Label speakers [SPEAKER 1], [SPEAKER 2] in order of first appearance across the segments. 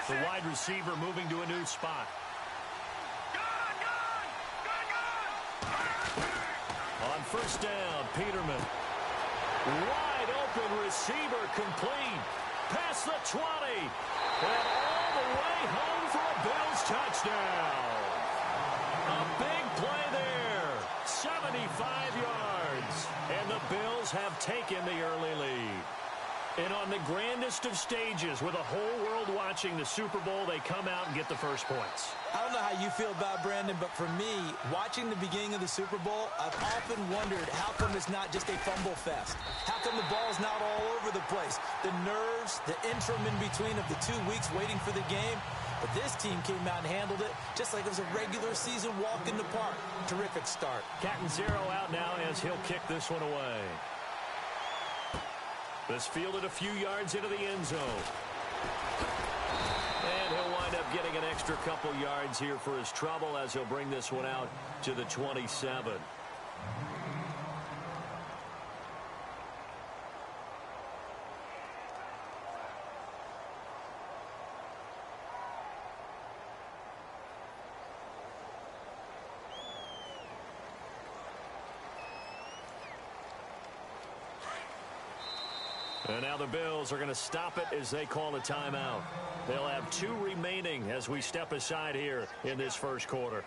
[SPEAKER 1] The wide receiver moving to a new spot. On first down, Peterman. Wide open receiver complete. Past the 20. And all the way home for a Bills touchdown. A big play there. 75 yards. And the Bills have taken the early lead. And on the grandest of stages, with a whole world watching the Super Bowl, they come out and get the first points.
[SPEAKER 2] I don't know how you feel about Brandon, but for me, watching the beginning of the Super Bowl, I've often wondered how come it's not just a fumble fest? How come the ball's not all over the place? The nerves, the interim in between of the 2 weeks waiting for the game. But this team came out and handled it just like it was a regular season walk in the park. Terrific start.
[SPEAKER 1] Captain Zero out now as he'll kick this one away. This fielded a few yards into the end zone. And he'll wind up getting an extra couple yards here for his trouble as he'll bring this one out to the 27. And now the Bills are going to stop it as they call a timeout. They'll have 2 remaining as we step aside here in this first quarter.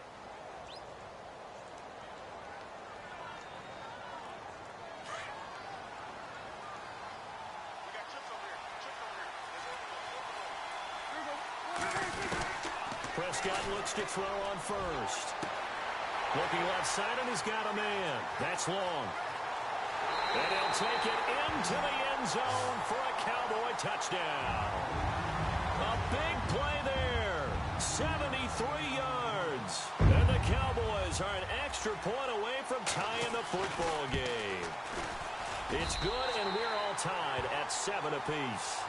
[SPEAKER 1] Prescott looks to throw on first. Looking left side, and he's got a man. That's long. And he'll take it into the end zone for a Cowboy touchdown. A big play there. 73 yards. And the Cowboys are an extra point away from tying the football game. It's good, and we're all tied at 7 apiece.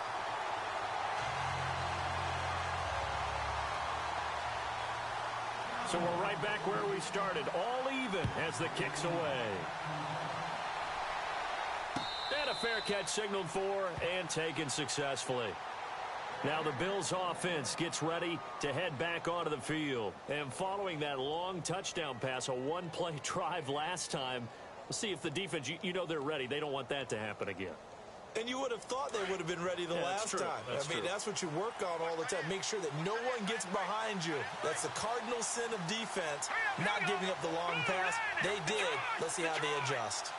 [SPEAKER 1] So we're right back where we started, all even as the kick's away. And a fair catch signaled for and taken successfully. Now the Bills offense gets ready to head back onto the field. And following that long touchdown pass, a one-play drive last time, we'll see if the defense, you know they're ready. They don't want that to happen again.
[SPEAKER 2] And you would have thought they would have been ready the last time. That's what you work on all the time. Make sure that no one gets behind you. That's the cardinal sin of defense, not giving up the long pass. They did. Let's see how they adjust.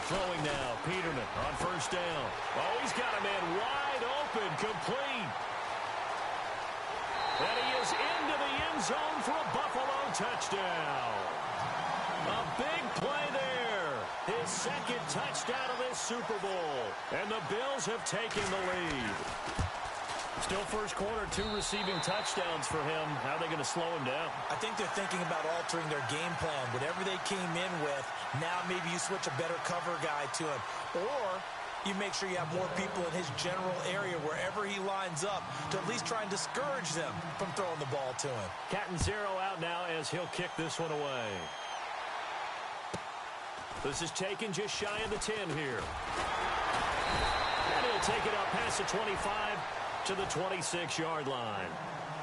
[SPEAKER 1] Throwing now, Peterman on first down. Oh, he's got a man wide open, complete. And he is into the end zone for a Buffalo touchdown. A big play there. His second touchdown of this Super Bowl. And the Bills have taken the lead. Still first quarter, 2 receiving touchdowns for him. How are they going to slow him down?
[SPEAKER 2] I think they're thinking about altering their game plan. Whatever they came in with, now maybe you switch a better cover guy to him. Or you make sure you have more people in his general area wherever he lines up to at least try and discourage them from throwing the ball to him.
[SPEAKER 1] Captain Zero out now as he'll kick this one away. This is taken just shy of the 10 here. And he'll take it up past the 25 to the 26-yard line.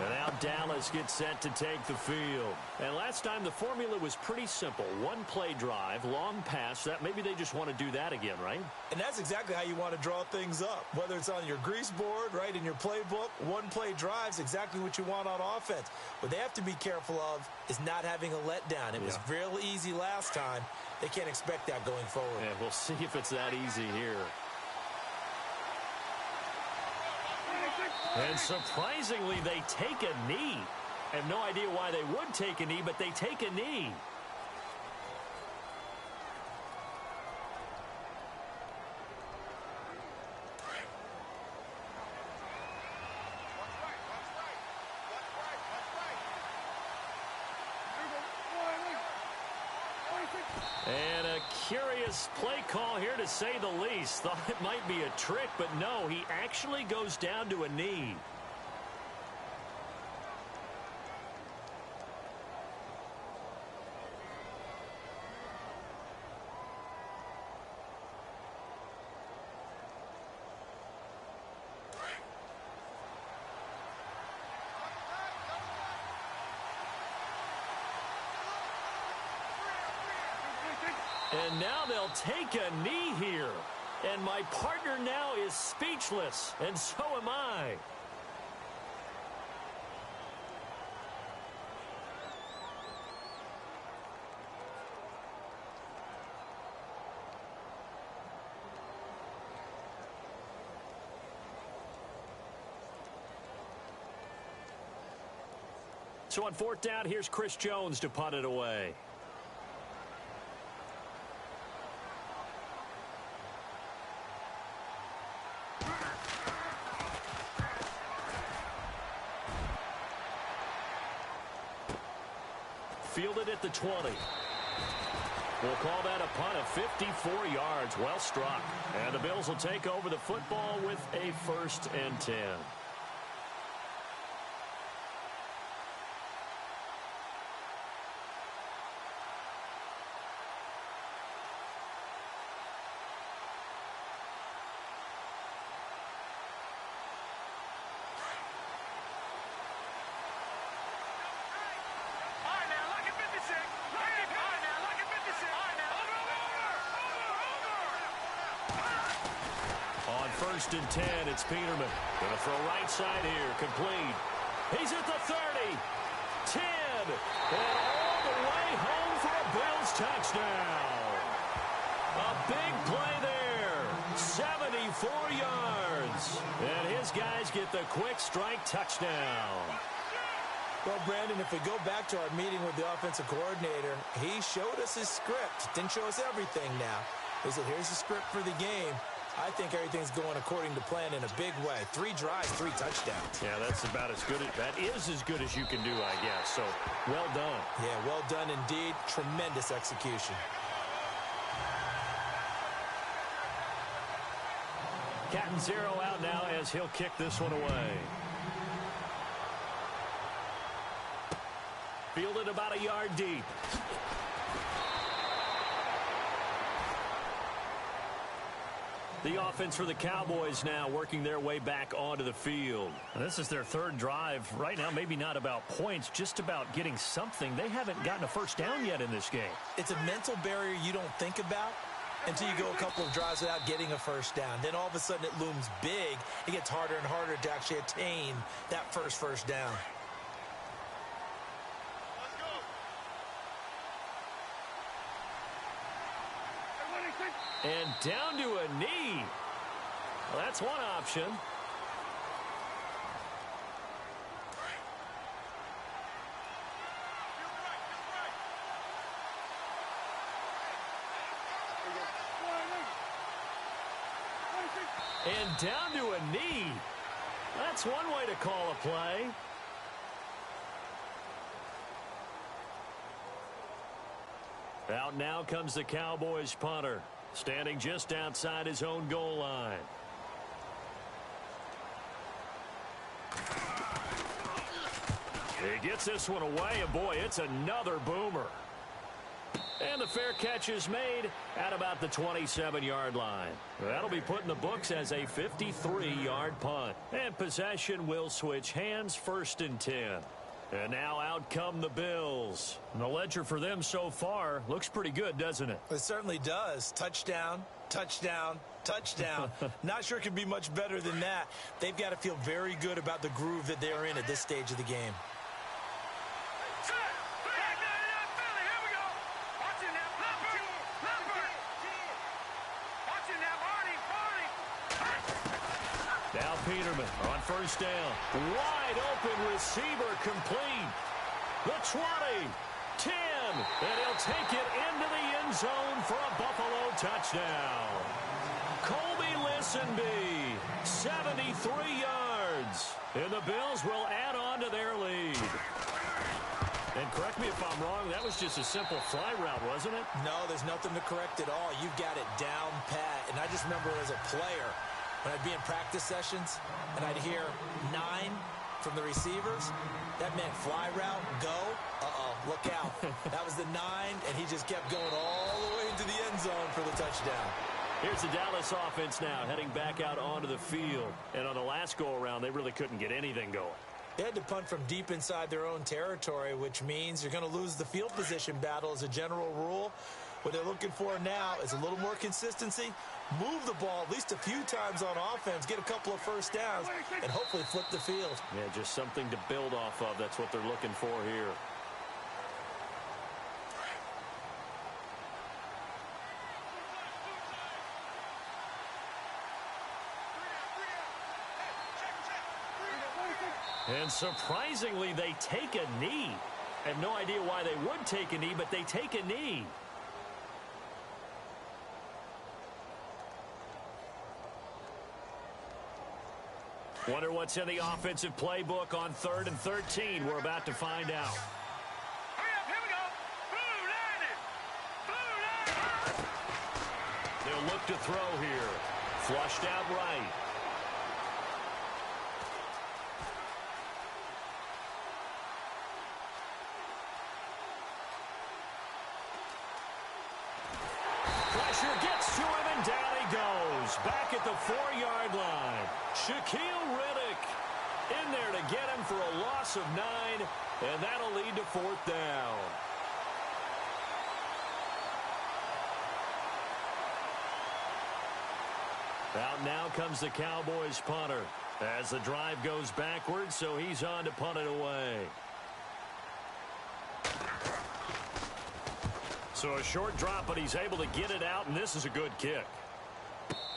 [SPEAKER 1] And now Dallas gets set to take the field. And last time the formula was pretty simple. One-play drive, long pass. That maybe they just want to do that again, right?
[SPEAKER 2] And that's exactly how you want to draw things up. Whether it's on your grease board, right, in your playbook, one-play drive's exactly what you want on offense. What they have to be careful of is not having a letdown. It was real easy last time. They can't expect that going forward.
[SPEAKER 1] Yeah, we'll see if it's that easy here. And surprisingly, they take a knee. I have no idea why they would take a knee, but they take a knee. And a curious play call here, to say the least. Thought it might be a trick, but no, he actually goes down to a knee. And now they'll take a knee here. And my partner now is speechless, and so am I. So on fourth down, here's Chris Jones to punt it away. Fielded at the 20. We'll call that a punt of 54 yards. Well struck. And the Bills will take over the football with a 1st and 10. First and 10, it's Peterman. Gonna throw right side here, complete. He's at the 30, 10, and all the way home for a Bills touchdown. A big play there, 74 yards. And his guys get the quick strike touchdown.
[SPEAKER 2] Well, Brandon, if we go back to our meeting with the offensive coordinator, he showed us his script. Didn't show us everything now. He said, here's the script for the game. I think everything's going according to plan in a big way. 3 drives, 3 touchdowns.
[SPEAKER 1] Yeah, that's about as good. That is as good as you can do, I guess. So, well done.
[SPEAKER 2] Yeah, well done indeed. Tremendous execution.
[SPEAKER 1] Captain Zero out now as he'll kick this one away. Fielded about a yard deep. The offense for the Cowboys now working their way back onto the field. This is their 3rd drive. Right now, maybe not about points, just about getting something. They haven't gotten a first down yet in this game.
[SPEAKER 2] It's a mental barrier you don't think about until you go a couple of drives without getting a first down. Then all of a sudden it looms big. It gets harder and harder to actually attain that first down.
[SPEAKER 1] And down to a knee. Well, that's one option. And down to a knee. That's one way to call a play. Out now comes the Cowboys punter, standing just outside his own goal line. He gets this one away, and boy, it's another boomer. And the fair catch is made at about the 27-yard line. That'll be put in the books as a 53-yard punt. And possession will switch hands, 1st and 10. And now out come the Bills. And the ledger for them so far looks pretty good, doesn't it?
[SPEAKER 2] It certainly does. Touchdown, touchdown, touchdown. Not sure it can be much better than that. They've got to feel very good about the groove that they are in at this stage of the game.
[SPEAKER 1] Now Peterman on 1st down. Wide open receiver complete. The 20, 10, and he'll take it into the end zone for a Buffalo touchdown. Colby Listenby, 73 yards. And the Bills will add on to their lead. And correct me if I'm wrong, that was just a simple fly route, wasn't it?
[SPEAKER 2] No, there's nothing to correct at all. You've got it down pat. And I just remember as a player, when I'd be in practice sessions and I'd hear 9 from the receivers, that meant fly route, go, look out. That was the 9, and he just kept going all the way into the end zone for the touchdown.
[SPEAKER 1] Here's the Dallas offense now heading back out onto the field. And on the last go-around, they really couldn't get anything going.
[SPEAKER 2] They had to punt from deep inside their own territory, which means you're going to lose the field position battle as a general rule. What they're looking for now is a little more consistency, move the ball at least a few times on offense, get a couple of first downs, and hopefully flip the field.
[SPEAKER 1] Yeah, just something to build off of. That's what they're looking for here. And surprisingly, they take a knee. I have no idea why they would take a knee, but they take a knee. Wonder what's in the offensive playbook on 3rd and 13. We're about to find out.
[SPEAKER 3] Hurry up, here we go. Blue line it. Blue line.
[SPEAKER 1] They'll look to throw here. Flushed out right. Pressure gets to him, and down he goes. Back at the 4-yard line. Shaquille Riddick in there to get him for a loss of 9, and that'll lead to 4th down. Out now comes the Cowboys punter as the drive goes backwards, so he's on to punt it away. So a short drop, but he's able to get it out, and this is a good kick.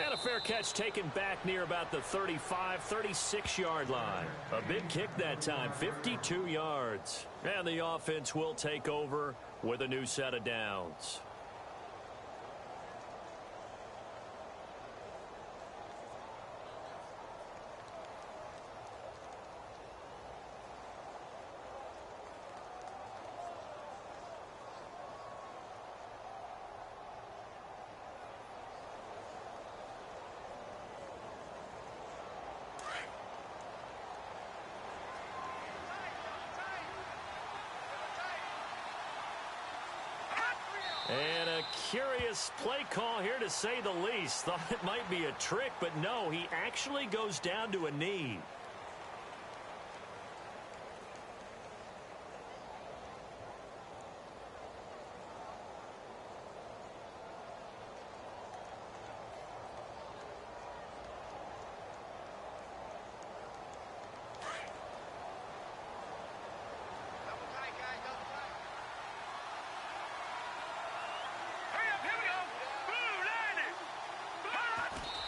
[SPEAKER 1] And a fair catch taken back near about the 35, 36-yard line. A big kick that time, 52 yards. And the offense will take over with a new set of downs. And a curious play call here, to say the least. Thought it might be a trick, but no, he actually goes down to a knee.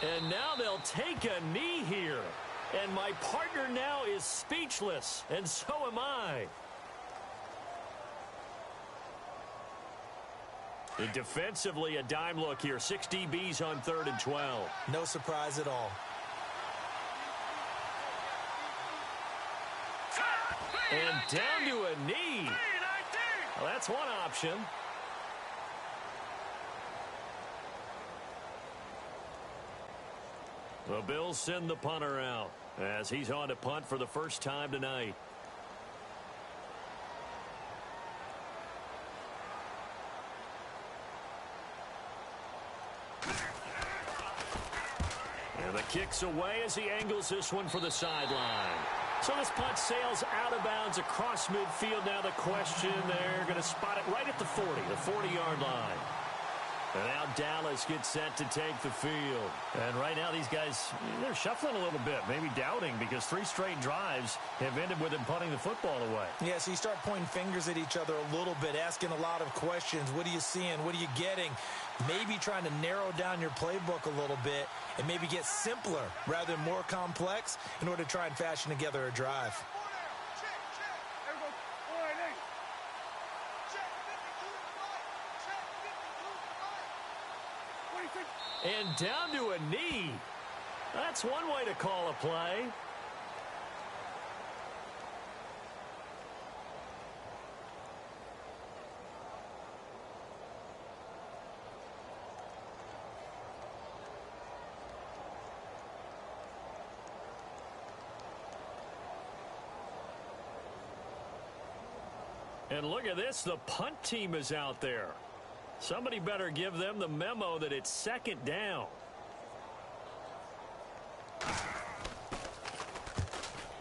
[SPEAKER 1] And now they'll take a knee here. And my partner now is speechless, and so am I. And defensively, a dime look here. 6 DBs on 3rd and 12.
[SPEAKER 2] No surprise at all.
[SPEAKER 1] And down to a knee. Well, that's one option. The Bills send the punter out as he's on to punt for the first time tonight. And the kick's away as he angles this one for the sideline. So this punt sails out of bounds across midfield. Now the question, they're going to spot it right at the 40, the 40-yard line. And now Dallas gets set to take the field. And right now these guys, they're shuffling a little bit, maybe doubting, because 3 straight drives have ended with them punting the football away.
[SPEAKER 2] Yeah, so you start pointing fingers at each other a little bit, asking a lot of questions. What are you seeing? What are you getting? Maybe trying to narrow down your playbook a little bit and maybe get simpler rather than more complex in order to try and fashion together a drive.
[SPEAKER 1] And down to a knee. That's one way to call a play. And look at this, the punt team is out there. Somebody better give them the memo that it's 2nd down.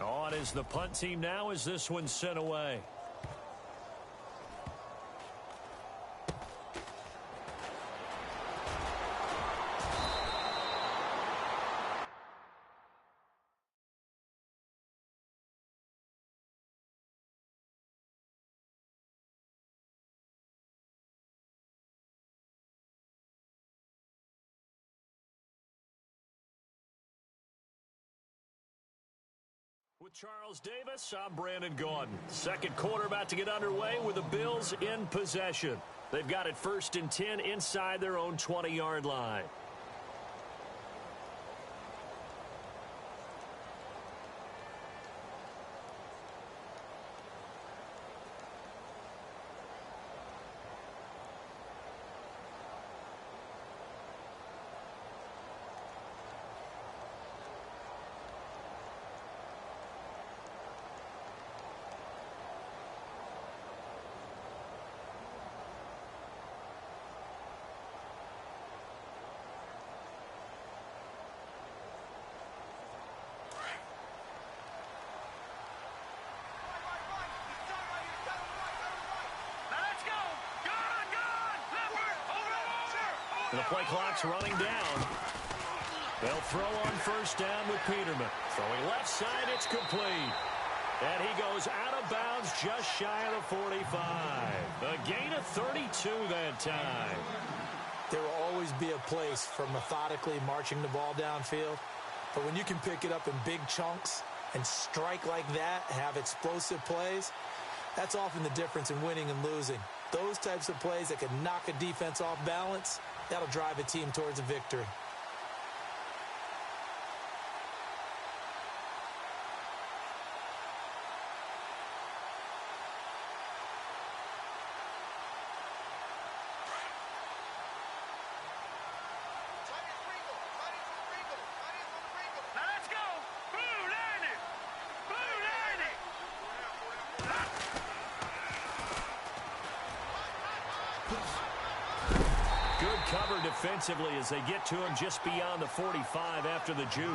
[SPEAKER 1] On is the punt team now as this one's sent away. With Charles Davis, I'm Brandon Gaudin. Second quarter about to get underway with the Bills in possession. They've got it 1st and 10 inside their own 20-yard line. The play clock's running down. They'll throw on 1st down with Peterman. Throwing left side, it's complete. And he goes out of bounds just shy of the 45. A gain of 32 that time.
[SPEAKER 2] There will always be a place for methodically marching the ball downfield. But when you can pick it up in big chunks and strike like that, have explosive plays, that's often the difference in winning and losing. Those types of plays that can knock a defense off balance, that'll drive a team towards a victory.
[SPEAKER 1] Cover defensively as they get to him just beyond the 45 after the juke.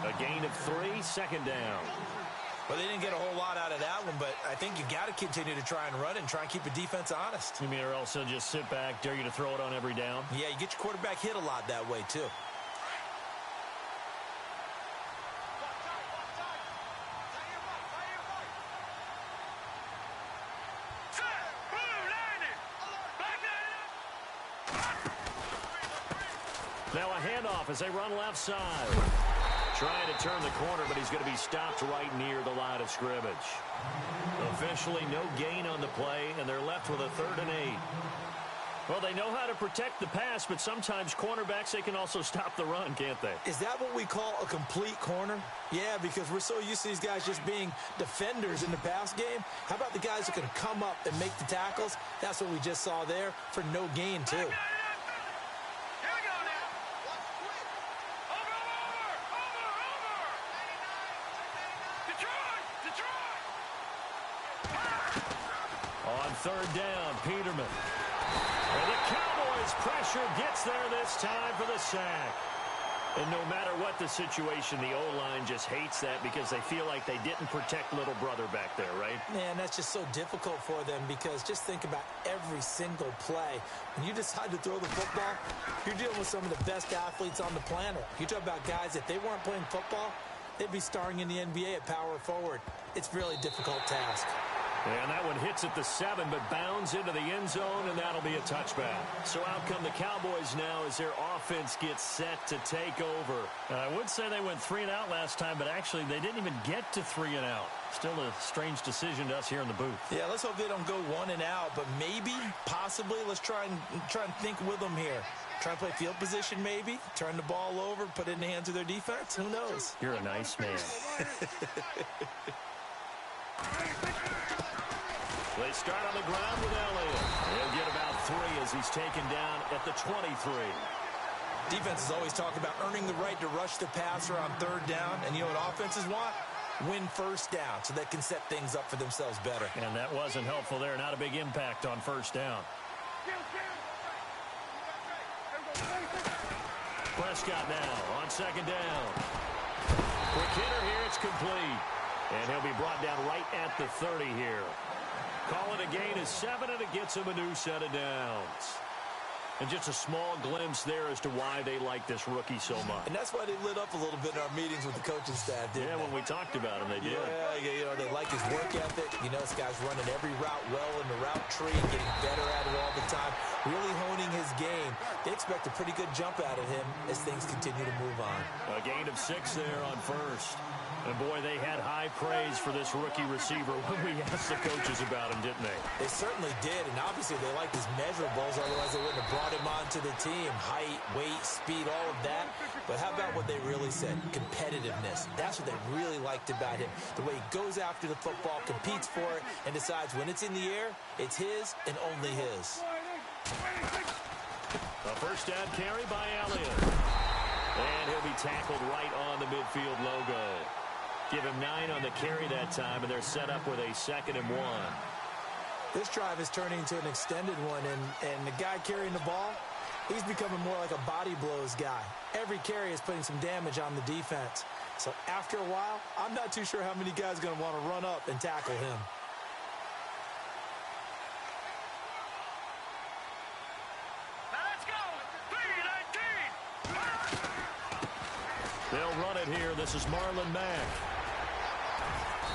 [SPEAKER 1] A gain of 3, 2nd down.
[SPEAKER 2] Well, they didn't get a whole lot out of that one, but I think you got to continue to try and run and try and keep the defense honest.
[SPEAKER 1] You mean or also just sit back, dare you to throw it on every down?
[SPEAKER 2] Yeah, you get your quarterback hit a lot that way, too.
[SPEAKER 1] Now a handoff as they run left side. Trying to turn the corner, but he's going to be stopped right near the line of scrimmage. Officially no gain on the play, and they're left with a 3rd and 8. Well, they know how to protect the pass, but sometimes cornerbacks, they can also stop the run, can't they?
[SPEAKER 2] Is that what we call a complete corner? Yeah, because we're so used to these guys just being defenders in the pass game. How about the guys who can come up and make the tackles? That's what we just saw there for no gain, too.
[SPEAKER 1] On 3rd down, Peterman. And the Cowboys' pressure gets there this time for the sack. And no matter what the situation, the O-line just hates that because they feel like they didn't protect little brother back there, right?
[SPEAKER 2] Man, that's just so difficult for them because just think about every single play. When you decide to throw the football, you're dealing with some of the best athletes on the planet. You talk about guys, if they weren't playing football, they'd be starring in the NBA at power forward. It's a really difficult task.
[SPEAKER 1] And that one hits at the 7, but bounds into the end zone, and that'll be a touchback. So out come the Cowboys now as their offense gets set to take over. I would say they went 3 and out last time, but actually they didn't even get to 3 and out. Still a strange decision to us here in the booth.
[SPEAKER 2] Yeah, let's hope they don't go 1 and out, but maybe, possibly, let's try and think with them here. Try and play field position maybe, turn the ball over, put it in the hands of their defense. Who knows?
[SPEAKER 1] You're a nice man. They start on the ground with Elliott. He'll get about 3 as he's taken down at the 23.
[SPEAKER 2] Defenses always talk about earning the right to rush the passer on 3rd down. And you know what offenses want? Win 1st down so they can set things up for themselves better.
[SPEAKER 1] And that wasn't helpful there. Not a big impact on 1st down. Prescott now on 2nd down. Quick hitter here. It's complete. And he'll be brought down right at the 30 here. Call it a gain of 7, and it gets him a new set of downs. And just a small glimpse there as to why they like this rookie so much.
[SPEAKER 2] And that's why they lit up a little bit in our meetings with the coaching staff, didn't they?
[SPEAKER 1] When we talked about him, they did.
[SPEAKER 2] Yeah, they like his work ethic. This guy's running every route well in the route tree and getting better at it all the time, really honing his game. They expect a pretty good jump out of him as things continue to move on.
[SPEAKER 1] A gain of 6 there on first. And, boy, they had high praise for this rookie receiver when we asked the coaches about him, didn't they?
[SPEAKER 2] They certainly did, and obviously they liked his measurables, otherwise they wouldn't have brought him onto the team. Height, weight, speed, all of that. But how about what they really said? Competitiveness. That's what they really liked about him. The way he goes after the football, competes for it, and decides when it's in the air, it's his and only his.
[SPEAKER 1] A first down carry by Elliott. And he'll be tackled right on the midfield logo. Give him 9 on the carry that time, and they're set up with a 2nd and 1.
[SPEAKER 2] This drive is turning into an extended one, and the guy carrying the ball, he's becoming more like a body blows guy. Every carry is putting some damage on the defense. So after a while, I'm not too sure how many guys are going to want to run up and tackle him.
[SPEAKER 1] They'll run it here. This is Marlon Mack.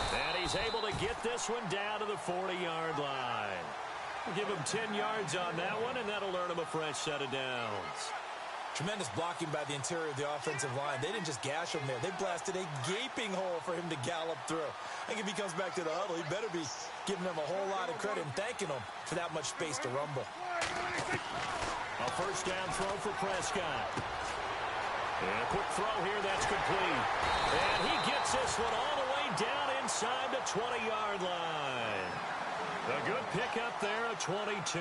[SPEAKER 1] And he's able to get this one down to the 40-yard line. We'll give him 10 yards on that one, and that'll earn him a fresh set of downs.
[SPEAKER 2] Tremendous blocking by the interior of the offensive line. They didn't just gash him there. They blasted a gaping hole for him to gallop through. I think if he comes back to the huddle, he better be giving them a whole lot of credit and thanking them for that much space to rumble.
[SPEAKER 1] A first down throw for Prescott. And a quick throw here, that's complete. And he gets this one all the way down inside the 20-yard line. A good pickup there, a 22.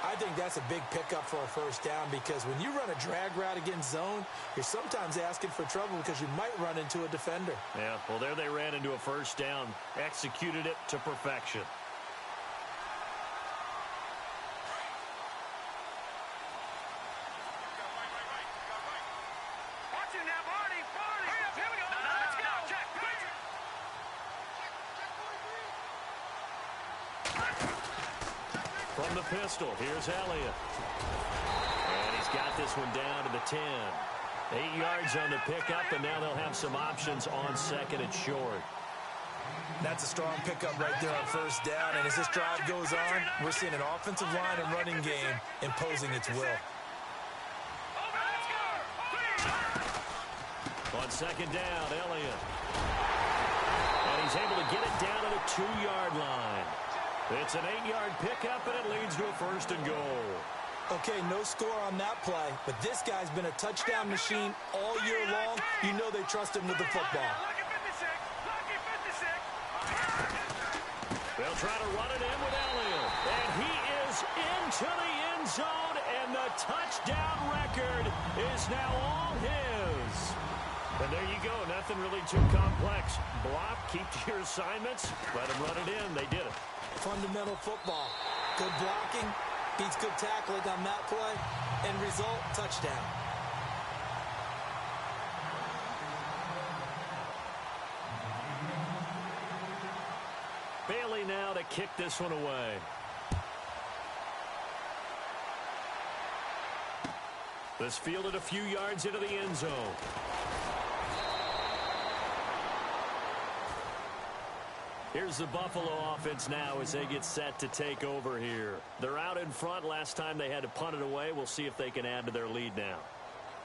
[SPEAKER 2] I think that's a big pickup for a first down because when you run a drag route against zone, you're sometimes asking for trouble because you might run into a defender.
[SPEAKER 1] Yeah, well, there they ran into a first down, executed it to perfection. From the pistol, here's Elliott. And he's got this one down to the 10. 8 yards on the pickup, and now they'll have some options on 2nd and short.
[SPEAKER 2] That's a strong pickup right there on first down, and as this drive goes on, we're seeing an offensive line and running game imposing its will.
[SPEAKER 1] On 2nd down, Elliott. And he's able to get it down to the 2-yard line. It's an 8-yard pickup, and it leads to a 1st and goal.
[SPEAKER 2] Okay, no score on that play, but this guy's been a touchdown machine all year long. You know they trust him with the football.
[SPEAKER 1] They'll try to run it in with Elliott. And he is into the end zone, and the touchdown record is now all his. And there you go, nothing really too complex. Block, keep to your assignments, let them run it in. They did it.
[SPEAKER 2] Fundamental football. Good blocking, beats good tackling on that play, and result, touchdown.
[SPEAKER 1] Bailey now to kick this one away. This fielded a few yards into the end zone. Here's the Buffalo offense now as they get set to take over here. They're out in front. Last time they had to punt it away. We'll see if they can add to their lead now.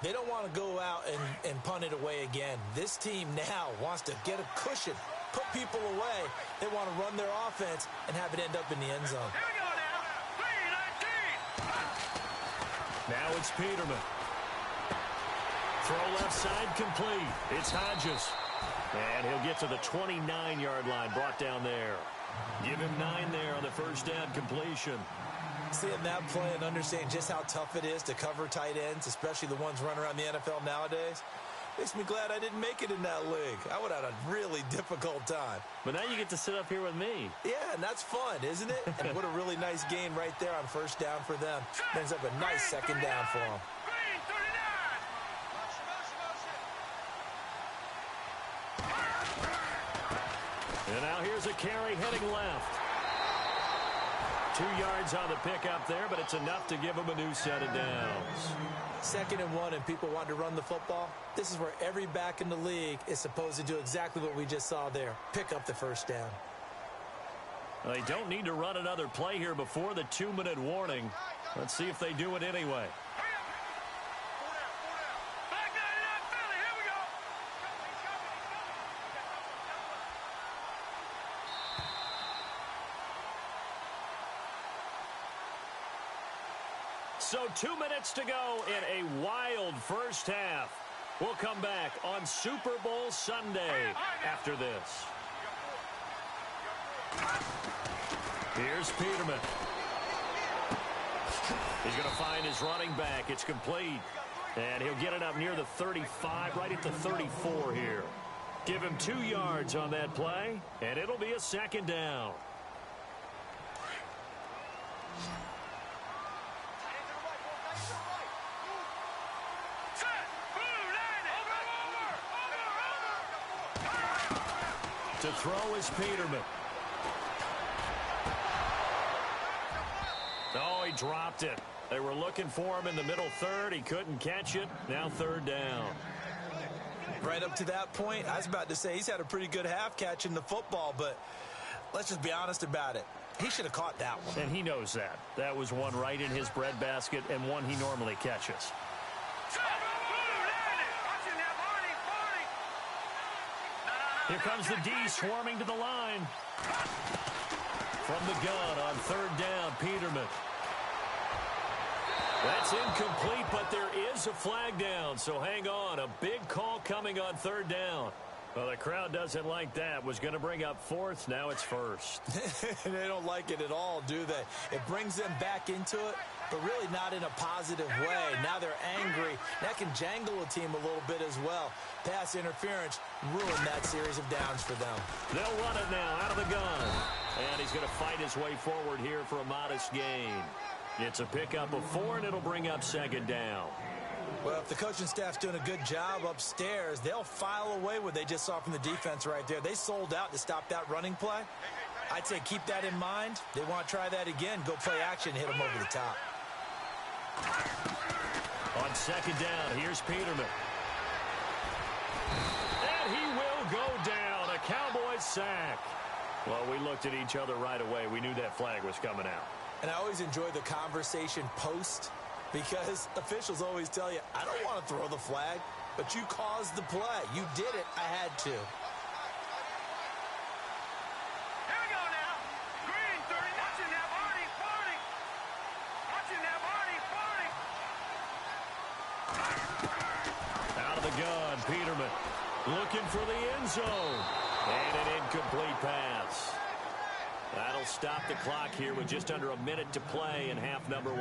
[SPEAKER 2] They don't want to go out and punt it away again. This team now wants to get a cushion, put people away. They want to run their offense and have it end up in the end zone.
[SPEAKER 3] Here we go now. 3-19.
[SPEAKER 1] Now it's Peterman. Throw left side complete. It's Hodges. And he'll get to the 29-yard line, brought down there. Give him 9 there on the first down completion.
[SPEAKER 2] Seeing that play and understanding just how tough it is to cover tight ends, especially the ones running around the NFL nowadays, makes me glad I didn't make it in that league. I would have had a really difficult time.
[SPEAKER 1] But now you get to sit up here with me.
[SPEAKER 2] Yeah, and that's fun, isn't it? And what a really nice gain right there on first down for them. Ends up a nice second down for them.
[SPEAKER 1] And now here's a carry heading left. 2 yards on the pickup there, but it's enough to give him a new set of downs.
[SPEAKER 2] 2nd and 1, and people want to run the football. This is where every back in the league is supposed to do exactly what we just saw there. Pick up the first down.
[SPEAKER 1] They don't need to run another play here before the 2-minute warning. Let's see if they do it anyway. So 2 minutes to go in a wild first half. We'll come back on Super Bowl Sunday after this. Here's Peterman. He's going to find his running back. It's complete. And he'll get it up near the 35, right at the 34 here. Give him 2 yards on that play, and it'll be a 2nd down. To throw is Peterman. Oh, he dropped it. They were looking for him in the middle third. He couldn't catch it. Now 3rd down.
[SPEAKER 2] Right up to that point, I was about to say he's had a pretty good half catching the football, but let's just be honest about it. He should have caught that one.
[SPEAKER 1] And he knows that. That was one right in his breadbasket and one he normally catches. Here comes the D swarming to the line. From the gun on 3rd down, Peterman. That's incomplete, but there is a flag down, so hang on. A big call coming on 3rd down. Well, the crowd doesn't like that. Was going to bring up 4th. Now it's 1st.
[SPEAKER 2] They don't like it at all, do they? It brings them back into it, but really not in a positive way. Now they're angry. That can jangle a team a little bit as well. Pass interference ruined that series of downs for them.
[SPEAKER 1] They'll run it now out of the gun. And he's going to fight his way forward here for a modest gain. It's a pickup of 4, and it'll bring up 2nd down.
[SPEAKER 2] Well, if the coaching staff's doing a good job upstairs, they'll file away what they just saw from the defense right there. They sold out to stop that running play. I'd say keep that in mind. They want to try that again. Go play action, hit them over the top.
[SPEAKER 1] On 2nd down, here's Peterman. And he will go down. A Cowboys sack. Well, we looked at each other right away. We knew that flag was coming out.
[SPEAKER 2] And I always enjoy the conversation post, because officials always tell you, I don't want to throw the flag, but you caused the play. You did it. I had to.
[SPEAKER 3] Here we go now. Green 30. Watching that Marty. Watching that Marty.
[SPEAKER 1] Out of the gun, Peterman looking for the end zone. And an incomplete pass. That'll stop the clock here with just under a minute to play in half number 1.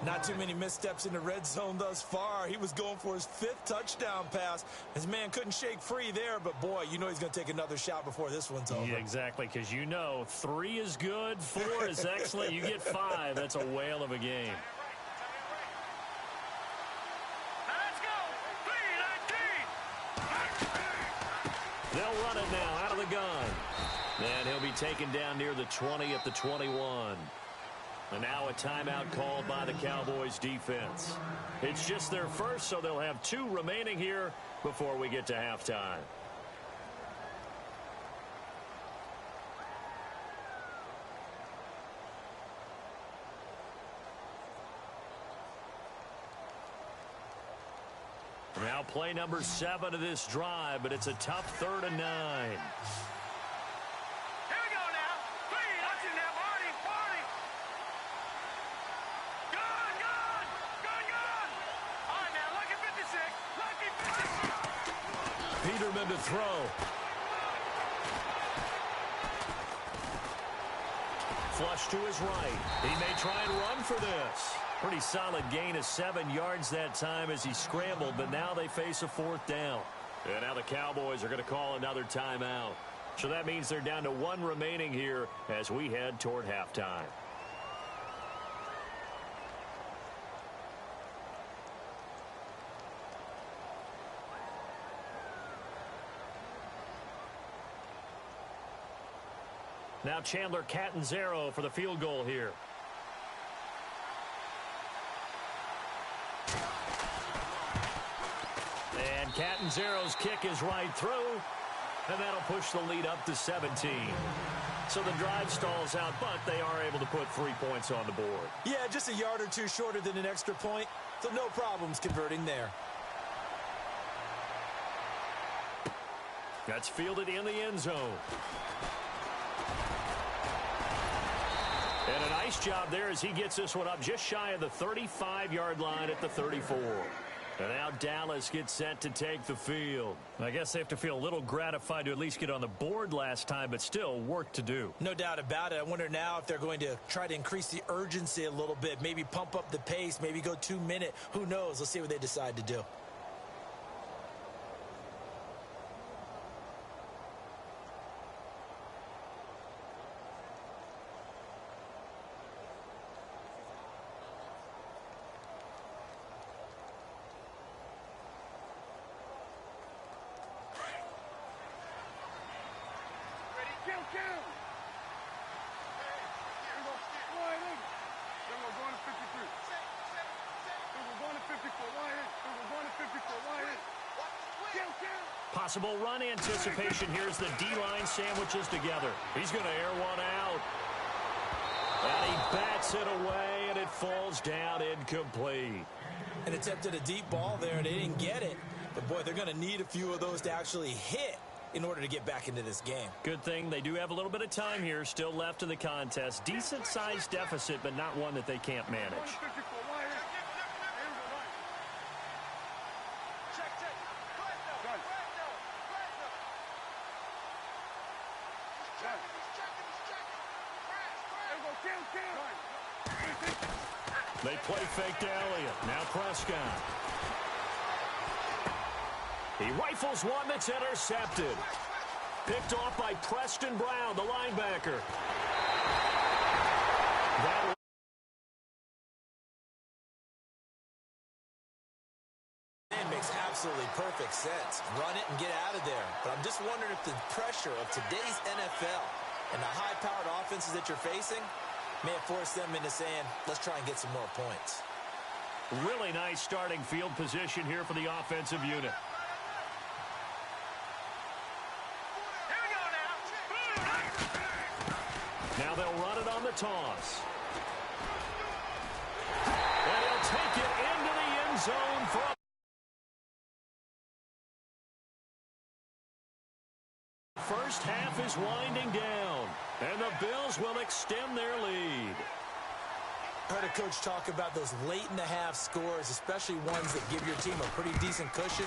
[SPEAKER 2] Not too many missteps in the red zone thus far. He was going for his 5th touchdown pass. His man couldn't shake free there, but boy, you know he's going to take another shot before this one's over.
[SPEAKER 1] Yeah, exactly, because you know 3 is good, 4 is excellent. You get 5. That's a whale of a game.
[SPEAKER 3] Let's go. 3-19.
[SPEAKER 1] They'll run it now out of the gun. And he'll be taken down near the 20 at the 21. And now a timeout called by the Cowboys defense. It's just their first, so they'll have 2 remaining here before we get to halftime. Now play number 7 of this drive, but it's a tough 3rd and 9. Peterman to throw. Flush to his right. He may try and run for this. Pretty solid gain of 7 yards that time as he scrambled, but now they face a 4th down. And now the Cowboys are going to call another timeout. So that means they're down to 1 remaining here as we head toward halftime. Now Chandler Catanzaro for the field goal here. And Catanzaro's kick is right through, and that'll push the lead up to 17. So the drive stalls out, but they are able to put 3 points on the board.
[SPEAKER 2] Yeah, just a yard or two shorter than an extra point, so no problems converting there.
[SPEAKER 1] That's fielded in the end zone. And a nice job there as he gets this one up just shy of the 35-yard line at the 34. And now Dallas gets set to take the field. I guess they have to feel a little gratified to at least get on the board last time, but still work to do.
[SPEAKER 2] No doubt about it. I wonder now if they're going to try to increase the urgency a little bit, maybe pump up the pace, maybe go 2 minute. Who knows? Let's see what they decide to do.
[SPEAKER 1] Possible run anticipation. Here's the D-line sandwiches together. He's going to air one out. And he bats it away, and it falls down incomplete.
[SPEAKER 2] And attempted a deep ball there, and they didn't get it. But, boy, they're going to need a few of those to actually hit in order to get back into this game.
[SPEAKER 1] Good thing they do have a little bit of time here still left in the contest. Decent-sized deficit, but not one that they can't manage. They play fake to Elliott. Now Prescott. He rifles one that's intercepted. Picked off by Preston Brown, the linebacker.
[SPEAKER 2] It makes absolutely perfect sense. Run it and get out of there. But I'm just wondering if the pressure of today's NFL and the high-powered offenses that you're facing may have forced them into saying, let's try and get some more points.
[SPEAKER 1] Really nice starting field position here for the offensive unit. Now they'll run it on the toss. And he'll take it into the end zone for first half is winding down, and the Bills will extend their lead.
[SPEAKER 2] I heard a coach talk about those late-in-the-half scores, especially ones that give your team a pretty decent cushion.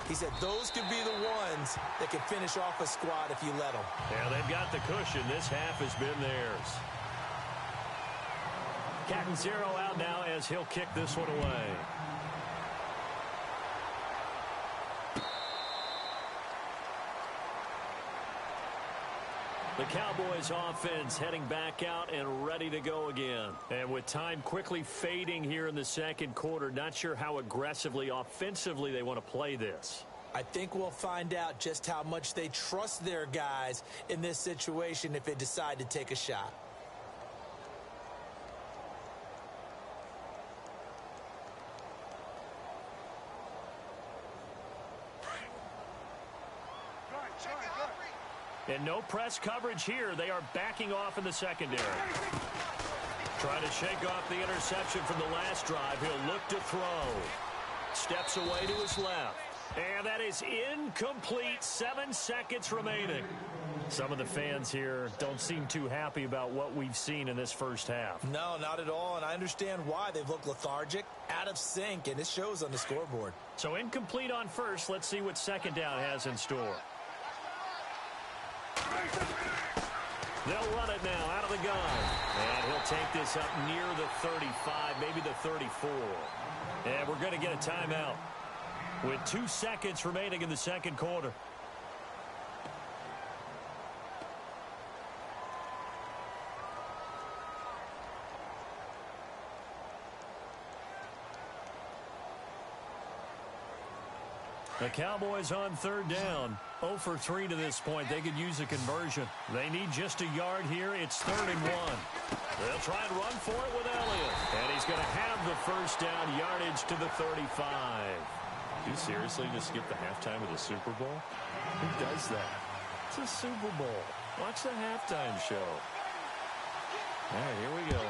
[SPEAKER 2] He said those could be the ones that can finish off a squad if you let them.
[SPEAKER 1] Yeah, they've got the cushion. This half has been theirs. Catanzaro out now as he'll kick this one away. The Cowboys offense heading back out and ready to go again. And with time quickly fading here in the second quarter, not sure how aggressively, offensively they want to play this.
[SPEAKER 2] I think we'll find out just how much they trust their guys in this situation if they decide to take a shot.
[SPEAKER 1] And no press coverage here. They are backing off in the secondary. Trying to shake off the interception from the last drive. He'll look to throw. Steps away to his left. And that is incomplete. 7 seconds remaining. Some of the fans here don't seem too happy about what we've seen in this first half.
[SPEAKER 2] No, not at all, and I understand why. They've looked lethargic, out of sync, and it shows on the scoreboard.
[SPEAKER 1] So incomplete on first. Let's see what second down has in store. They'll run it now out of the gun. And he'll take this up near the 35, maybe the 34. And we're going to get a timeout with 2 seconds remaining in the second quarter. The Cowboys on third down. 0 for 3 to this point. They could use a conversion. They need just a yard here. It's 3rd and 1. They'll try and run for it with Elliott. And he's going to have the first down, yardage to the 35. Do you seriously just skip the halftime of the Super Bowl? Who does that? It's a Super Bowl. Watch the halftime show. All right, here we go.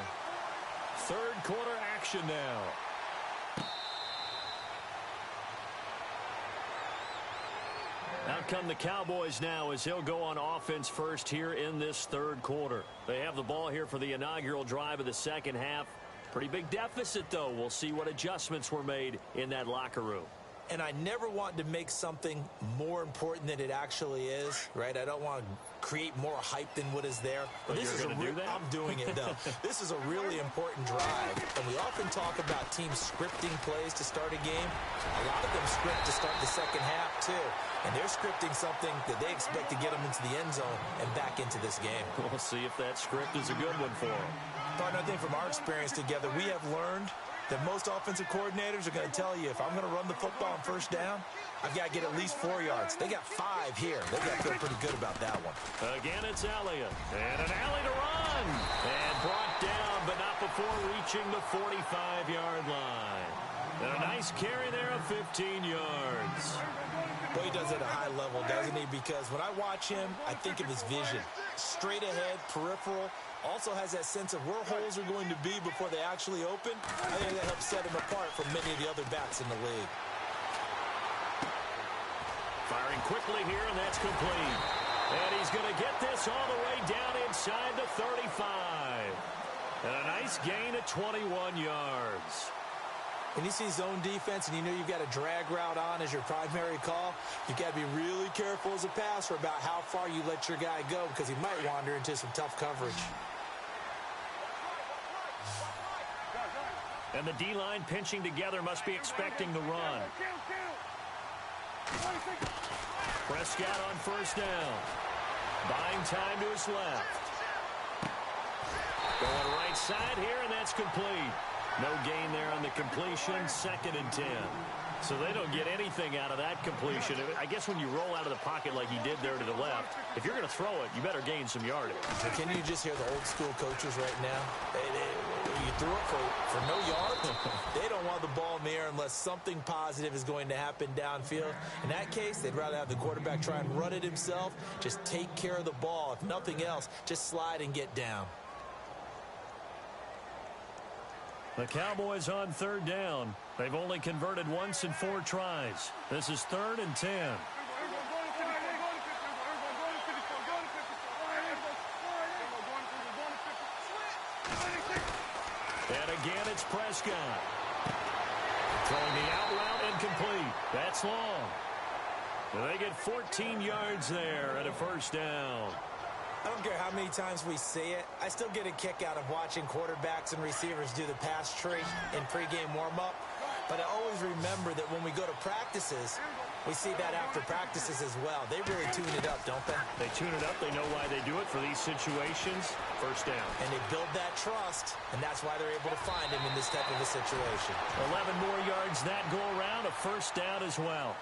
[SPEAKER 1] Third quarter action now. Out come the Cowboys now as he'll go on offense first here in this third quarter. They have the ball here for the inaugural drive of the second half. Pretty big deficit, though. We'll see what adjustments were made in that locker room.
[SPEAKER 2] And I never want to make something more important than it actually is, right? I don't want to create more hype than what is there.
[SPEAKER 1] But this is do that?
[SPEAKER 2] I'm doing it, though. This is a really important drive. And we often talk about teams scripting plays to start a game. A lot of them script to start the second half, too. And they're scripting something that they expect to get them into the end zone and back into this game.
[SPEAKER 1] We'll see if that script is a good one for them.
[SPEAKER 2] Partner, I think from our experience together, we have learned that most offensive coordinators are going to tell you, if I'm going to run the football on first down, I've got to get at least 4 yards. They got 5 here. They got to feel pretty good about that one.
[SPEAKER 1] Again, it's Elliott. And an alley to run. And brought down, but not before reaching the 45-yard line. And a nice carry there of 15 yards.
[SPEAKER 2] Boy, he does it at a high level, doesn't he? Because when I watch him, I think of his vision. Straight ahead, peripheral. Also has that sense of where holes are going to be before they actually open. I think that helps set him apart from many of the other backs in the league.
[SPEAKER 1] Firing quickly here, and that's complete. And he's going to get this all the way down inside the 35. And a nice gain of 21 yards.
[SPEAKER 2] When you see zone defense and you know you've got a drag route on as your primary call, you've got to be really careful as a passer about how far you let your guy go because he might wander into some tough coverage.
[SPEAKER 1] And the D-line pinching together must be expecting the run. Prescott on first down. Buying time to his left. Going right side here, and that's complete. No gain there on the completion, 2nd and 10. So they don't get anything out of that completion. I guess when you roll out of the pocket like he did there to the left, if you're going to throw it, you better gain some yardage.
[SPEAKER 2] Can you just hear the old school coaches right now? You threw it for no yards. They don't want the ball in the air unless something positive is going to happen downfield. In that case, they'd rather have the quarterback try and run it himself. Just take care of the ball. If nothing else, just slide and get down.
[SPEAKER 1] The Cowboys on third down. They've only converted once in 4 tries. This is 3rd and 10. And again, it's Prescott. Throwing the out route incomplete. That's long. And they get 14 yards there at a first down.
[SPEAKER 2] I don't care how many times we see it. I still get a kick out of watching quarterbacks and receivers do the pass tree in pregame warm-up. But I always remember that when we go to practices, we see that after practices as well. They really tune it up, don't they?
[SPEAKER 1] They tune it up. They know why they do it for these situations. First down.
[SPEAKER 2] And they build that trust, and that's why they're able to find him in this type of a situation.
[SPEAKER 1] 11 more yards that go around, a first down as well.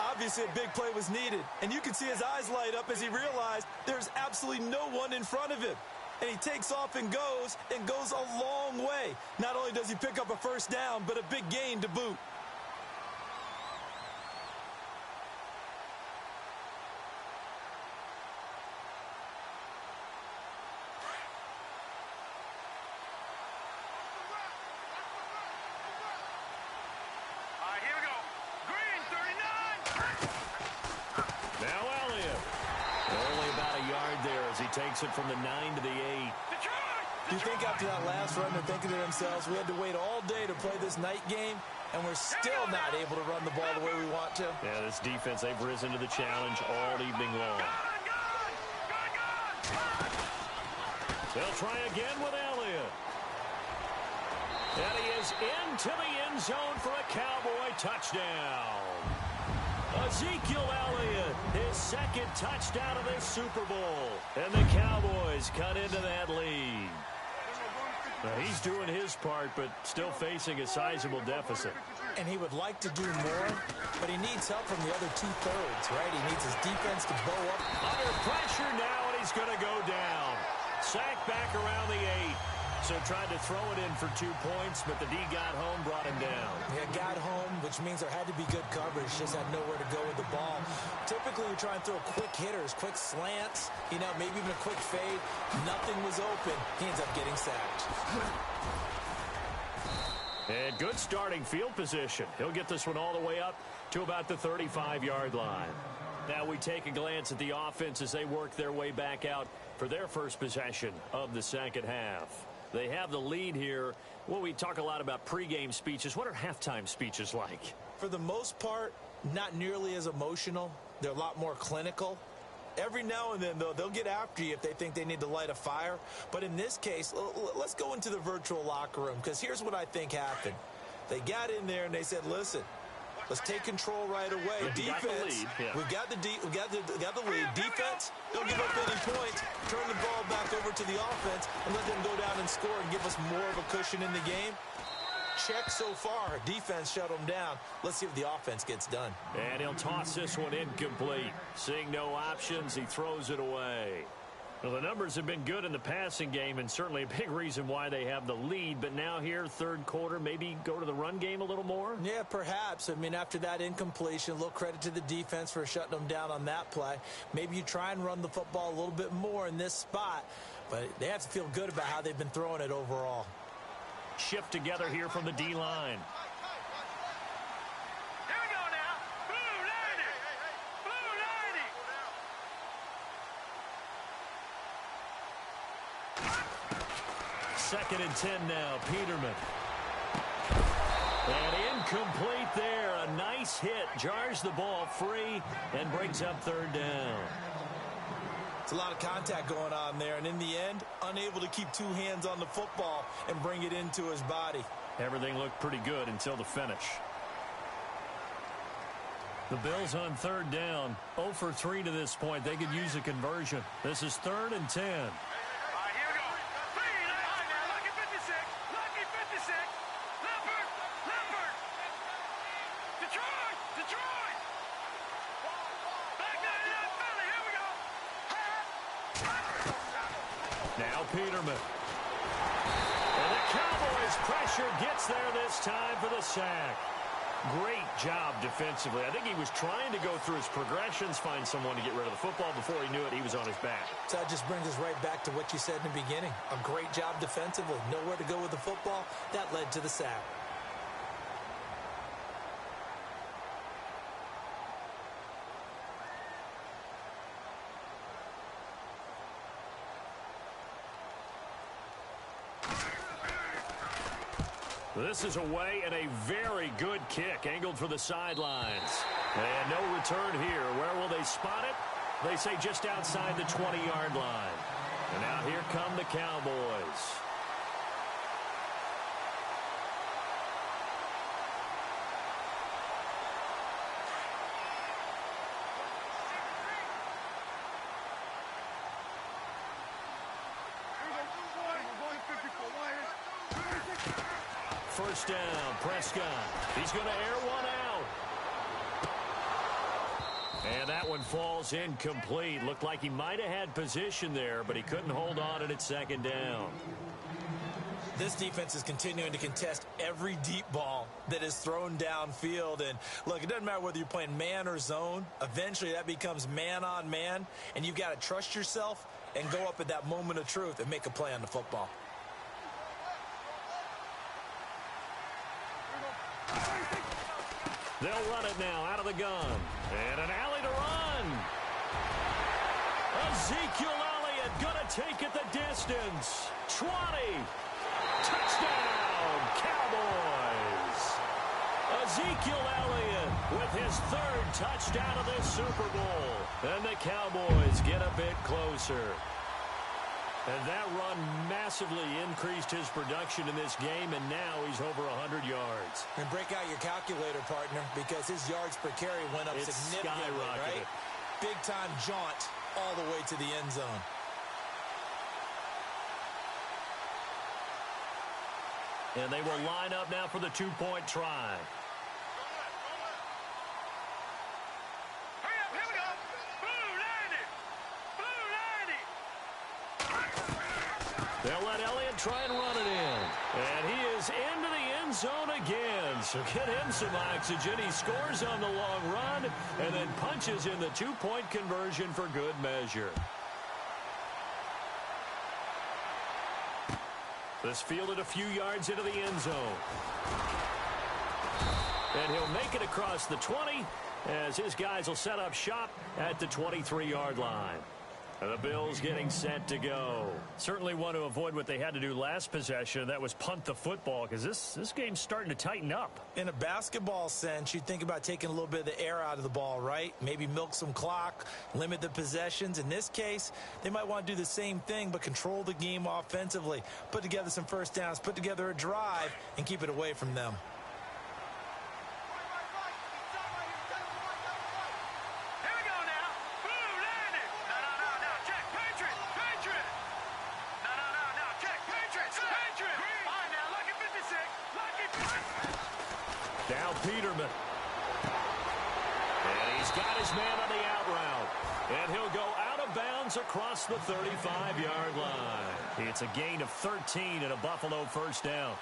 [SPEAKER 2] Obviously, a big play was needed, and you can see his eyes light up as he realized there's absolutely no one in front of him. And he takes off and goes a long way. Not only does he pick up a first down, but a big gain to boot.
[SPEAKER 1] Takes it from the 9 to the 8.
[SPEAKER 2] Do you think after that last run they're thinking to themselves, we had to wait all day to play this night game, and we're still not able to run the ball the way we want to?
[SPEAKER 1] Yeah, this defense, they've risen to the challenge all evening long. They'll try again with Elliott. And he is into the end zone for a Cowboy touchdown. Ezekiel Elliott, his 2nd touchdown of this Super Bowl. And the Cowboys cut into that lead. He's doing his part, but still facing a sizable deficit.
[SPEAKER 2] And he would like to do more, but he needs help from the other two-thirds, right? He needs his defense to bow up.
[SPEAKER 1] Under pressure now, and he's going to go down. Sacked back around the 8. So tried to throw it in for 2 points, but the D got home, brought him down.
[SPEAKER 2] Yeah, got home, which means there had to be good coverage. Just had nowhere to go with the ball. Typically, we try and throw quick hitters, quick slants, maybe even a quick fade. Nothing was open. He ends up getting sacked.
[SPEAKER 1] And good starting field position. He'll get this one all the way up to about the 35-yard line. Now we take a glance at the offense as they work their way back out for their first possession of the second half. They have the lead here. Well, we talk a lot about pregame speeches. What are halftime speeches like?
[SPEAKER 2] For the most part, not nearly as emotional. They're a lot more clinical. Every now and then, though, they'll get after you if they think they need to light a fire. But in this case, let's go into the virtual locker room, because here's what I think happened. They got in there and they said, listen, let's take control right away. Defense, we got the lead. Defense, don't give up any points. Turn the ball back over to the offense and let them go down and score and give us more of a cushion in the game. Check so far. Defense shut them down. Let's see if the offense gets done.
[SPEAKER 1] And he'll toss this one incomplete. Seeing no options, he throws it away. Well, the numbers have been good in the passing game, and certainly a big reason why they have the lead. But now here, third quarter, maybe go to the run game a little more?
[SPEAKER 2] Yeah, perhaps. I mean, after that incompletion, a little credit to the defense for shutting them down on that play. Maybe you try and run the football a little bit more in this spot. But they have to feel good about how they've been throwing it overall.
[SPEAKER 1] Shift together here from the D-line.
[SPEAKER 3] Here we go now. Blue 90. Blue 90.
[SPEAKER 1] Second and 10 now. Peterman. And incomplete there. A nice hit. Jars the ball free and brings up third down.
[SPEAKER 2] It's a lot of contact going on there, and in the end, unable to keep two hands on the football and bring it into his body.
[SPEAKER 1] Everything looked pretty good until the finish. The Bills on third down. 0 for 3 to this point. They could use a conversion. This is 3rd and 10.
[SPEAKER 3] All right, here we go. Lucky 56. Lucky 56. Leopard. Leopard. Detroit. Detroit. Back 99 Philly. Here we go.
[SPEAKER 1] Now Peterman. And the Cowboys pressure gets there this time for the sack. Great job defensively. I think he was trying to go through his progressions, find someone to get rid of the football. Before he knew it, he was on his back.
[SPEAKER 2] So that just brings us right back to what you said in the beginning. A great job defensively. Nowhere to go with the football. That led to the sack.
[SPEAKER 1] This is away and a very good kick angled for the sidelines. And no return here. Where will they spot it? They say just outside the 20-yard line. And now here come the Cowboys. First down, Prescott. He's going to air one out. And that one falls incomplete. Looked like he might have had position there, but he couldn't hold on at second down.
[SPEAKER 2] This defense is continuing to contest every deep ball that is thrown downfield. And, look, it doesn't matter whether you're playing man or zone. Eventually that becomes man on man, and you've got to trust yourself and go up at that moment of truth and make a play on the football.
[SPEAKER 1] They'll run it now out of the gun. And an alley to run. Ezekiel Elliott going to take it the distance. 20. Touchdown, Cowboys. Ezekiel Elliott with his 3rd touchdown of this Super Bowl. And the Cowboys get a bit closer. And that run massively increased his production in this game, and now he's over 100 yards.
[SPEAKER 2] And break out your calculator, partner, because his yards per carry went up significantly, right? Big-time jaunt all the way to the end zone.
[SPEAKER 1] And they will line up now for the two-point try.
[SPEAKER 3] Hurry up, here we go. Blue 90. Blue 90.
[SPEAKER 1] They'll let Elliott try and run it in. And he is into the end zone again. So get him some oxygen. He scores on the long run and then punches in the two-point conversion for good measure. This fielded a few yards into the end zone. And he'll make it across the 20 as his guys will set up shop at the 23-yard line. And the Bills getting set to go. Certainly want to avoid what they had to do last possession. That was punt the football because this game's starting to tighten up.
[SPEAKER 2] In a basketball sense, you think about taking a little bit of the air out of the ball, right? Maybe milk some clock, limit the possessions. In this case, they might want to do the same thing but control the game offensively. Put together some first downs, put together a drive, and keep it away from them.
[SPEAKER 1] Now Peterman. And he's got his man on the out route. And he'll go out of bounds across the 35-yard line. It's a gain of 13 and a Buffalo first down.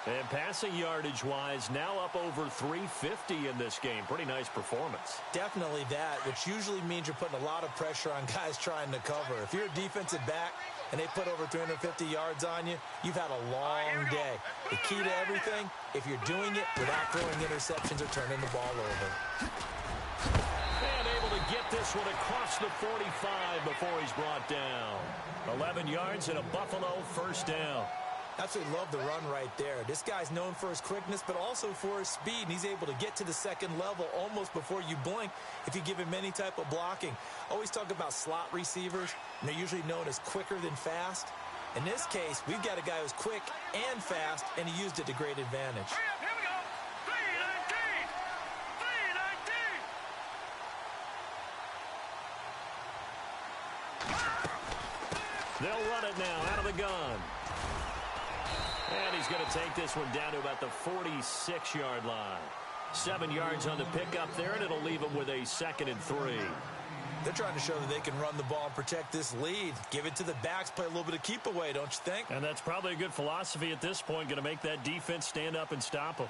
[SPEAKER 1] And passing yardage-wise, now up over 350 in this game. Pretty nice performance.
[SPEAKER 2] Definitely that, which usually means you're putting a lot of pressure on guys trying to cover. If you're a defensive back and they put over 350 yards on you, you've had a long day. The key to everything, if you're doing it without throwing interceptions or turning the ball over.
[SPEAKER 1] And able to get this one across the 45 before he's brought down. 11 yards and a Buffalo first down.
[SPEAKER 2] Absolutely love the run right there. This guy's known for his quickness, but also for his speed, and he's able to get to the second level almost before you blink if you give him any type of blocking. Always talk about slot receivers, and they're usually known as quicker than fast. In this case, we've got a guy who's quick and fast, and he used it to great advantage.
[SPEAKER 3] Hurry up, here we go. 319. 319.
[SPEAKER 1] They'll run it now out of the gun. And he's going to take this one down to about the 46-yard line. 7 yards on the pickup there, and it'll leave him with a 2nd and 3.
[SPEAKER 2] They're trying to show that they can run the ball and protect this lead. Give it to the backs, play a little bit of keep away, don't you think?
[SPEAKER 1] And that's probably a good philosophy at this point, going to make that defense stand up and stop him.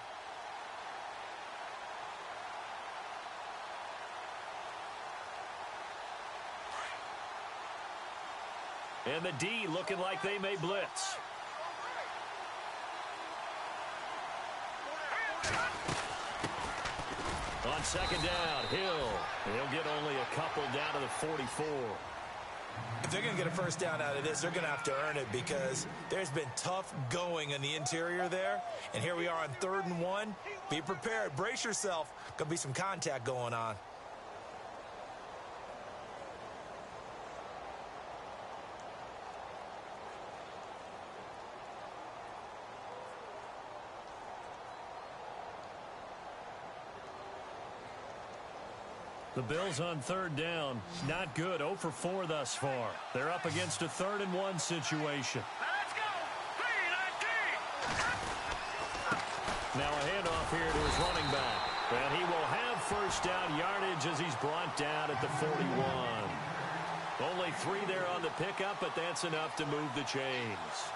[SPEAKER 1] And the D looking like they may blitz. On second down, He'll get only a couple down to the 44.
[SPEAKER 2] If they're going to get a first down out of this, they're going to have to earn it because there's been tough going in the interior there. And here we are on 3rd and 1. Be prepared. Brace yourself. Going to be some contact going on.
[SPEAKER 1] The Bills on 3rd down. Not good. 0 for 4 thus far. They're up against a 3rd and 1 situation.
[SPEAKER 3] Let's go. 319.
[SPEAKER 1] Now a handoff here to his running back. And he will have first down yardage as he's brought down at the 41. Only 3 there on the pickup, but that's enough to move the chains.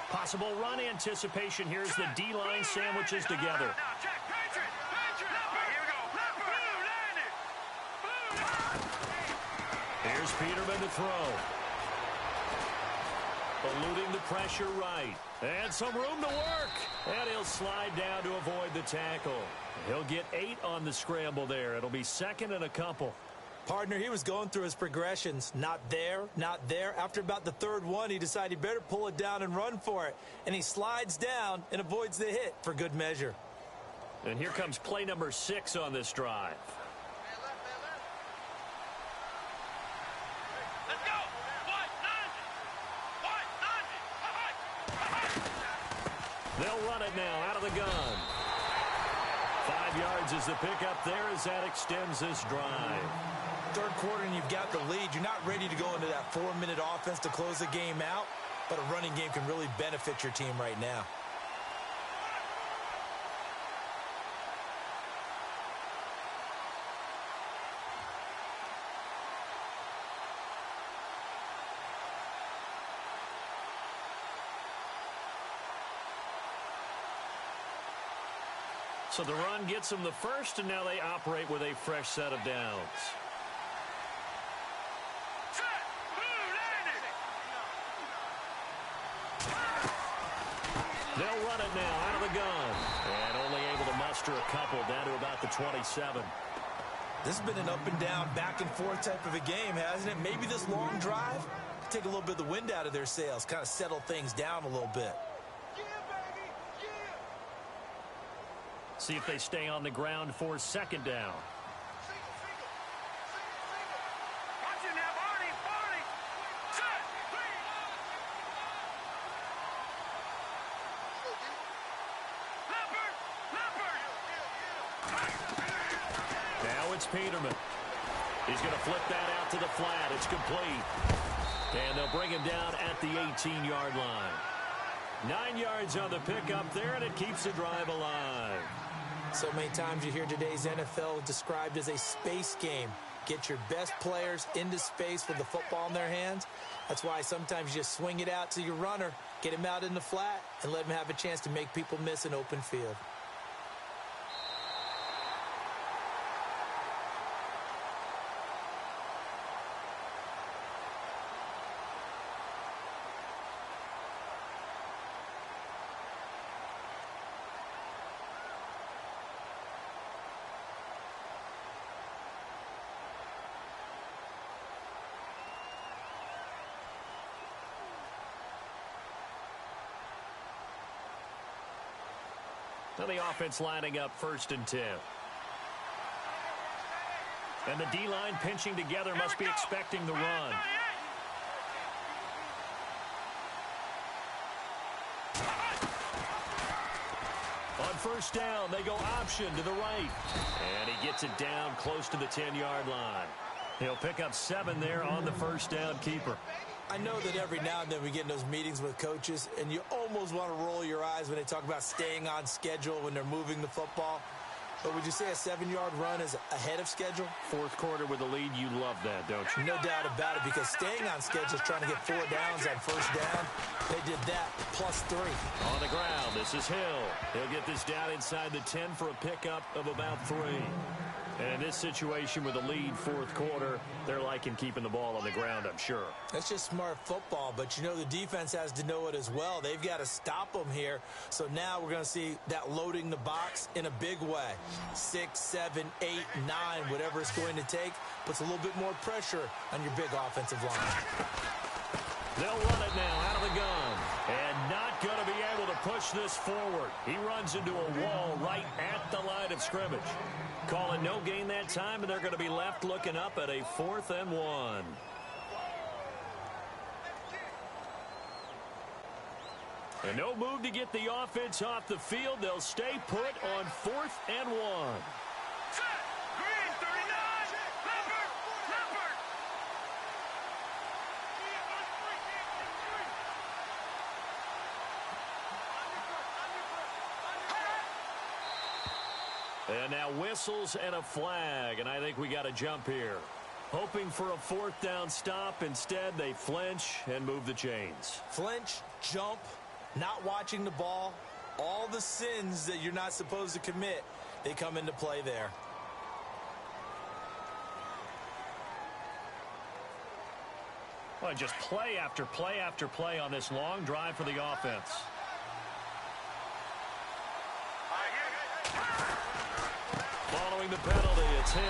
[SPEAKER 1] Possible run anticipation. Here's the D-line sandwiches together.
[SPEAKER 3] Now, check. Patriot. Here we go. Blue 90.
[SPEAKER 1] Here's Peterman to throw. Eluding the pressure right. And some room to work. And he'll slide down to avoid the tackle. He'll get 8 on the scramble there. It'll be 2nd and a couple.
[SPEAKER 2] Partner, he was going through his progressions. Not there, not there. After about the 3rd one, he decided he better pull it down and run for it. And he slides down and avoids the hit for good measure.
[SPEAKER 1] And here comes play number 6 on this drive.
[SPEAKER 3] Let's go. 1, 9.
[SPEAKER 1] They'll run it now out of the gun. 5 yards is the pickup there as that extends this drive.
[SPEAKER 2] Third quarter and you've got the lead. You're not ready to go into that 4-minute offense to close the game out, but a running game can really benefit your team right now.
[SPEAKER 1] So the run gets them the first, and now they operate with a fresh set of downs. They'll run it now out of the gun. And only able to muster a couple down to about the 27.
[SPEAKER 2] This has been an up and down, back and forth type of a game, hasn't it? Maybe this long drive, take a little bit of the wind out of their sails, kind of settle things down a little bit.
[SPEAKER 1] See if they stay on the ground for second down. Now it's Peterman. He's going to flip that out to the flat. It's complete. And they'll bring him down at the 18-yard line. 9 yards on the pickup there, and it keeps the drive alive.
[SPEAKER 2] So many times you hear today's NFL described as a space game. Get your best players into space with the football in their hands. That's why sometimes you just swing it out to your runner, get him out in the flat, and let him have a chance to make people miss an open field.
[SPEAKER 1] Now the offense lining up 1st and 10. And the D-line pinching together, must be expecting the run. On 1st down, they go option to the right. And he gets it down close to the 10-yard line. He'll pick up 7 there on the 1st down keeper.
[SPEAKER 2] I know that every now and then we get in those meetings with coaches, and you almost want to roll your eyes when they talk about staying on schedule when they're moving the football. But would you say a 7-yard run is ahead of schedule?
[SPEAKER 1] 4th quarter with a lead, you love that, don't you?
[SPEAKER 2] No doubt about it, because staying on schedule is trying to get 4 downs on 1st down. They did that plus 3.
[SPEAKER 1] On the ground, this is Hill. He'll get this down inside the 10 for a pickup of about 3. And in this situation with a lead 4th quarter, they're liking keeping the ball on the ground, I'm sure.
[SPEAKER 2] That's just smart football, but you know the defense has to know it as well. They've got to stop them here. So now we're going to see that loading the box in a big way. 6, 7, 8, 9, whatever it's going to take, puts a little bit more pressure on your big offensive line.
[SPEAKER 1] They'll run it now out of the gun. And not going to be able to push this forward. He runs into a wall right at the line of scrimmage. Calling no gain that time, and they're going to be left looking up at a 4th and 1. And no move to get the offense off the field. They'll stay put on 4th and 1. And now whistles and a flag, and I think we got a jump here. Hoping for a 4th down stop. Instead, they flinch and move the chains.
[SPEAKER 2] Flinch, jump, not watching the ball, all the sins that you're not supposed to commit, they come into play there.
[SPEAKER 1] Well, just play after play after play on this long drive for the offense. Following the penalty, it's Hill.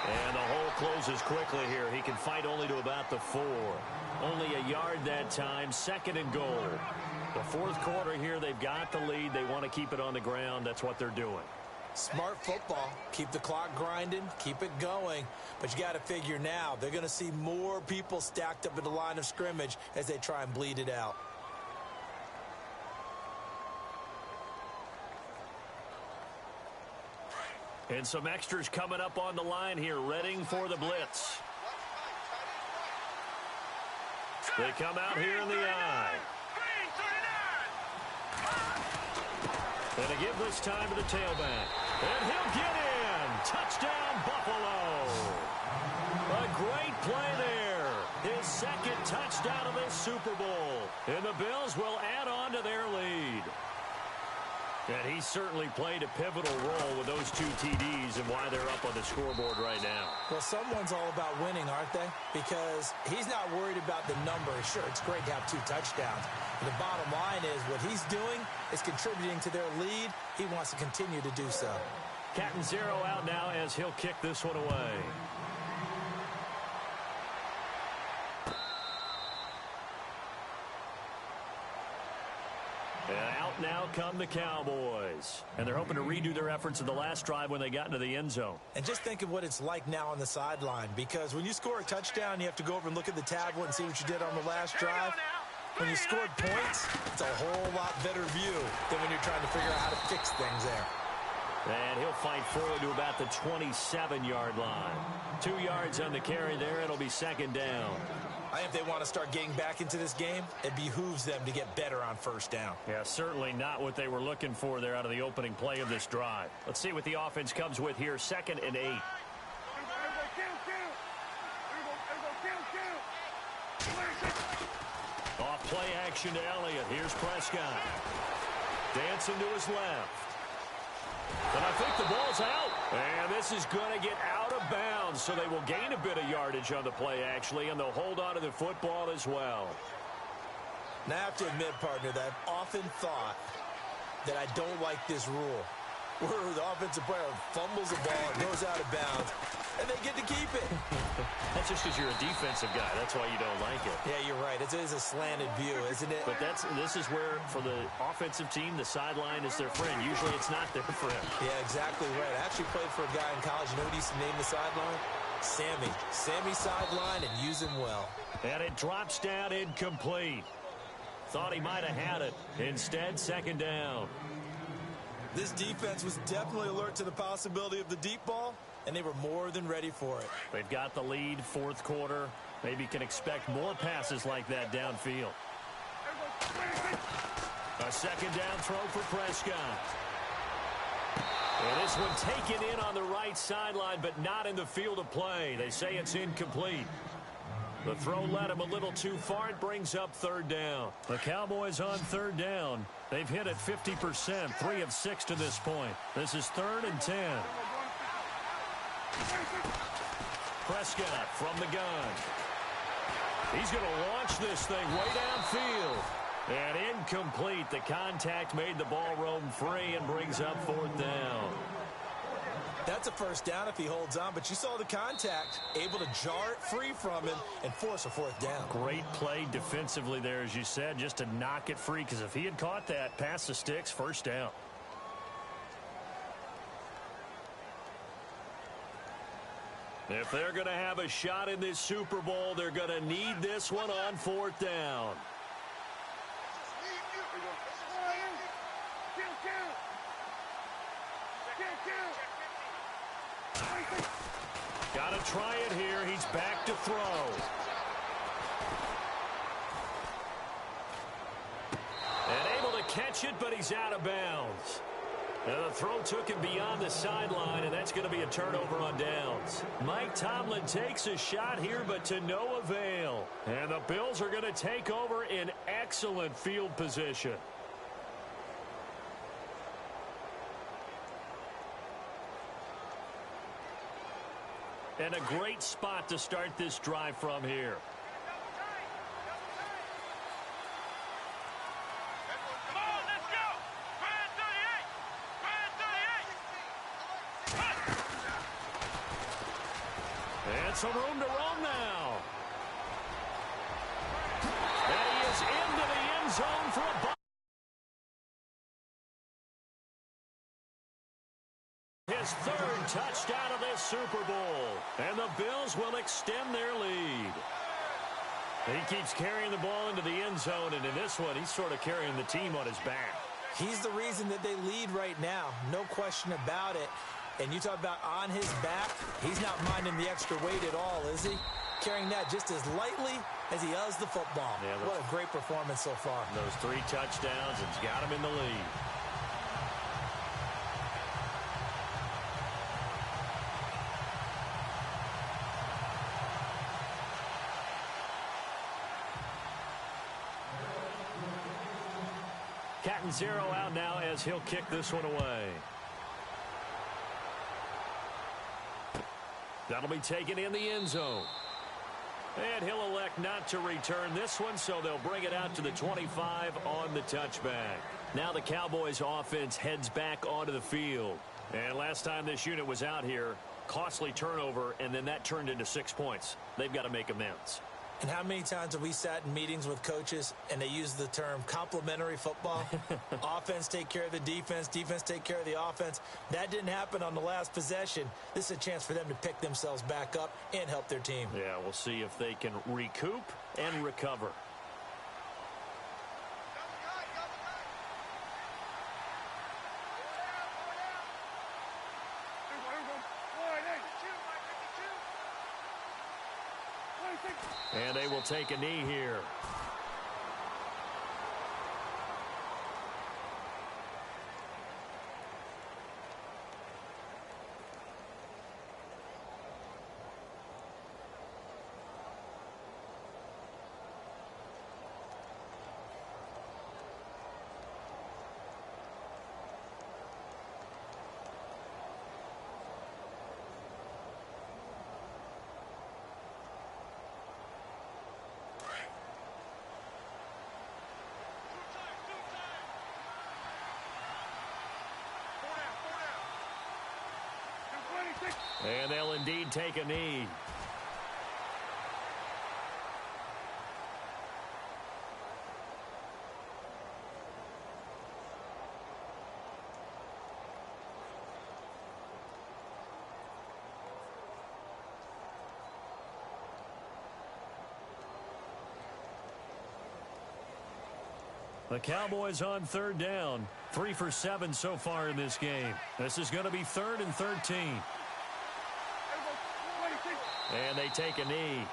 [SPEAKER 1] And the hole closes quickly here. He can fight only to about the 4. Only a yard that time, 2nd and goal. The 4th quarter here, they've got the lead. They want to keep it on the ground. That's what they're doing.
[SPEAKER 2] Smart football. Keep the clock grinding. Keep it going. But you got to figure now, they're going to see more people stacked up at the line of scrimmage as they try and bleed it out.
[SPEAKER 1] And some extras coming up on the line here, readying for the blitz. They come out here in the I. And they give this time to the tailback. And he'll get in. Touchdown, Buffalo. A great play there. His second touchdown of this Super Bowl. And the Bills will add on to their lead. And he certainly played a pivotal role with those 2 TDs and why they're up on the scoreboard right now.
[SPEAKER 2] Well, someone's all about winning, aren't they? Because he's not worried about the numbers. Sure, it's great to have 2 touchdowns. But the bottom line is what he's doing is contributing to their lead. He wants to continue to do so.
[SPEAKER 1] Catanzaro out now as he'll kick this one away. And out now come the Cowboys. And they're hoping to redo their efforts in the last drive when they got into the end zone.
[SPEAKER 2] And just think of what it's like now on the sideline, because when you score a touchdown, you have to go over and look at the tablet and see what you did on the last drive. When you scored points, it's a whole lot better view than when you're trying to figure out how to fix things there.
[SPEAKER 1] And he'll fight forward to about the 27-yard line. 2 yards on the carry there. It'll be second down.
[SPEAKER 2] I think if they want to start getting back into this game, it behooves them to get better on first down.
[SPEAKER 1] Yeah, certainly not what they were looking for there out of the opening play of this drive. Let's see what the offense comes with here. 2nd and 8. Off play action to Elliott. Here's Prescott. Dancing to his left. And I think the ball's out. And this is going to get out of bounds, so they will gain a bit of yardage on the play, actually, and they'll hold on to the football as well.
[SPEAKER 2] Now, I have to admit, partner, that I've often thought that I don't like this rule, where the offensive player fumbles the ball and goes out of bounds, and they get to keep it.
[SPEAKER 1] That's just because you're a defensive guy. That's why you don't like it.
[SPEAKER 2] Yeah, you're right. It is a slanted view, isn't it?
[SPEAKER 1] But this is where, for the offensive team, the sideline is their friend. Usually it's not their friend.
[SPEAKER 2] Yeah, exactly right. I actually played for a guy in college. You know what he used to name the sideline? Sammy. Sammy sideline, and use him well.
[SPEAKER 1] And it drops down incomplete. Thought he might have had it. Instead, second down.
[SPEAKER 2] This defense was definitely alert to the possibility of the deep ball, and they were more than ready for it.
[SPEAKER 1] They've got the lead, 4th quarter. Maybe can expect more passes like that downfield. A second down throw for Prescott. And this one taken in on the right sideline, but not in the field of play. They say it's incomplete. The throw led him a little too far. It brings up 3rd down. The Cowboys on 3rd down. They've hit it 50%, 3 of 6 to this point. This is 3rd and 10. Prescott from the gun. He's going to launch this thing way downfield. And incomplete. The contact made the ball roam free and brings up 4th down.
[SPEAKER 2] That's a first down if he holds on, but you saw the contact, able to jar it free from him and force a 4th down.
[SPEAKER 1] Great play defensively there, as you said, just to knock it free, because if he had caught that, past the sticks, first down. If they're going to have a shot in this Super Bowl, they're going to need this one on 4th down. Got to try it here. He's back to throw. And able to catch it, but he's out of bounds. And the throw took him beyond the sideline, and that's going to be a turnover on downs. Mike Tomlin takes a shot here, but to no avail. And the Bills are going to take over in excellent field position. And a great spot to start this drive from here.
[SPEAKER 3] Come on, let's go! Brand 38!
[SPEAKER 1] And some room to roam now. And he is into the end zone for a ball. His 3rd touchdown of this Super Bowl. And the Bills will extend their lead. He keeps carrying the ball into the end zone, and in this one, he's sort of carrying the team on his back.
[SPEAKER 2] He's the reason that they lead right now. No question about it. And you talk about on his back, he's not minding the extra weight at all, is he? Carrying that just as lightly as he does the football. Yeah, what a great performance so far.
[SPEAKER 1] Those 3 touchdowns, it's got him in the lead. Cat and 0 out now as he'll kick this one away. That'll be taken in the end zone. And he'll elect not to return this one, so they'll bring it out to the 25 on the touchback. Now the Cowboys offense heads back onto the field. And last time this unit was out here, costly turnover, and then that turned into 6 points. They've got to make amends.
[SPEAKER 2] And how many times have we sat in meetings with coaches and they use the term complementary football? Offense take care of the defense, defense take care of the offense. That didn't happen on the last possession. This is a chance for them to pick themselves back up and help their team.
[SPEAKER 1] Yeah, we'll see if they can recoup and recover. And they will take a knee here. And they'll indeed take a knee. The Cowboys on 3rd down. 3 for 7 so far in this game. This is going to be 3rd and 13. And they take a knee.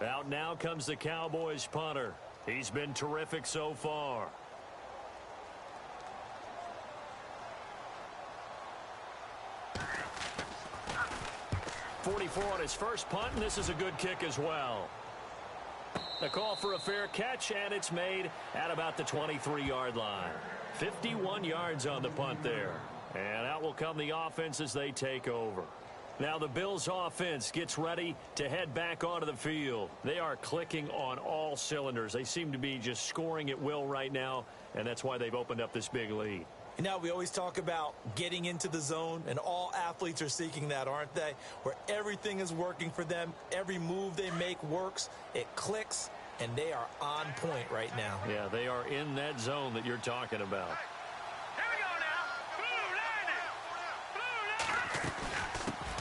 [SPEAKER 1] Out now comes the Cowboys punter. He's been terrific so far. 44 on his first punt, and this is a good kick as well. The call for a fair catch, and it's made at about the 23-yard line. 51 yards on the punt there. And out will come the offense as they take over. Now the Bills offense gets ready to head back onto the field. They are clicking on all cylinders. They seem to be just scoring at will right now, and that's why they've opened up this big lead.
[SPEAKER 2] You know, we always talk about getting into the zone, and all athletes are seeking that, aren't they? Where everything is working for them. Every move they make works. It clicks, and they are on point right now.
[SPEAKER 1] Yeah, they are in that zone that you're talking about.
[SPEAKER 3] Here we go now. Blue line.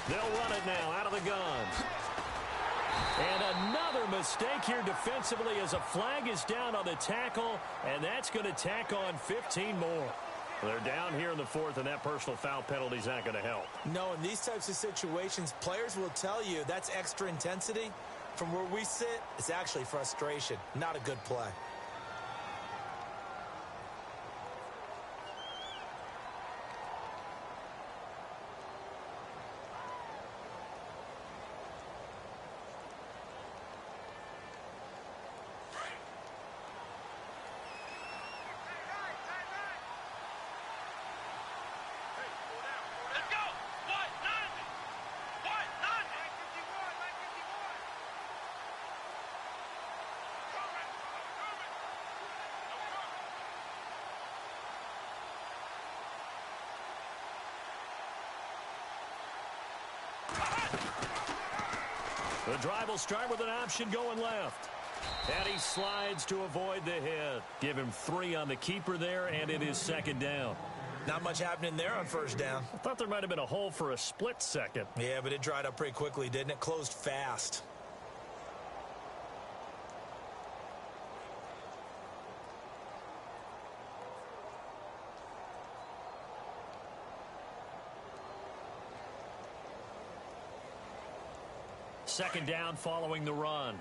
[SPEAKER 1] They'll run it now out of the guns. And another mistake here defensively as a flag is down on the tackle, and that's going to tack on 15 more. They're down here in the 4th, and that personal foul penalty is not going to help.
[SPEAKER 2] No, in these types of situations, players will tell you that's extra intensity. From where we sit, it's actually frustration, not a good play.
[SPEAKER 1] The drive will start with an option going left. And he slides to avoid the hit. Give him 3 on the keeper there, and it is second down.
[SPEAKER 2] Not much happening there on first down.
[SPEAKER 1] I thought there might have been a hole for a split second.
[SPEAKER 2] Yeah, but it dried up pretty quickly, didn't it? Closed fast.
[SPEAKER 1] Second down following the run.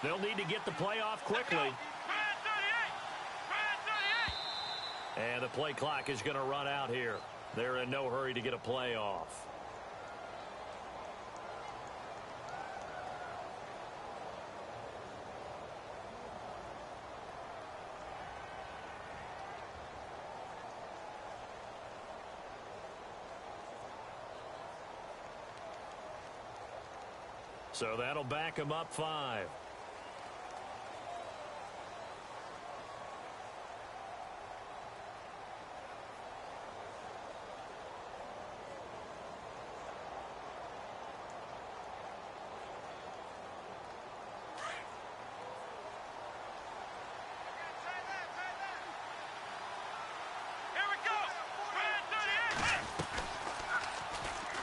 [SPEAKER 1] They'll need to get the play off quickly. And the play clock is going to run out here. They're in no hurry to get a play off. So that'll back him up 5.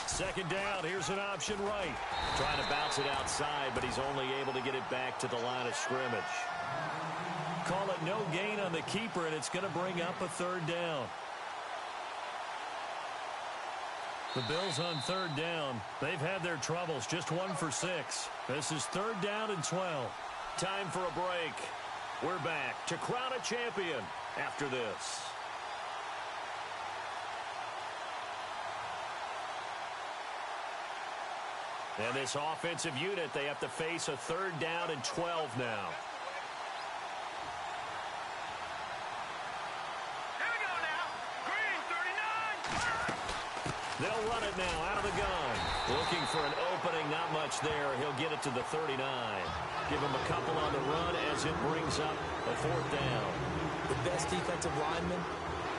[SPEAKER 1] Second down, here's an option right. Trying to bounce it outside, but he's only able to get it back to the line of scrimmage. Call it no gain on the keeper, and it's going to bring up a third down. The Bills on third down. They've had their troubles, just 1 for 6. This is third down and 12. Time for a break. We're back to crown a champion after this. And this offensive unit, they have to face a third down and 12 now.
[SPEAKER 3] Here we go now. Green, 39.
[SPEAKER 1] They'll run it now out of the gun. Looking for an opening, not much there. He'll get it to the 39. Give him a couple on the run as it brings up a fourth down.
[SPEAKER 2] The best defensive linemen,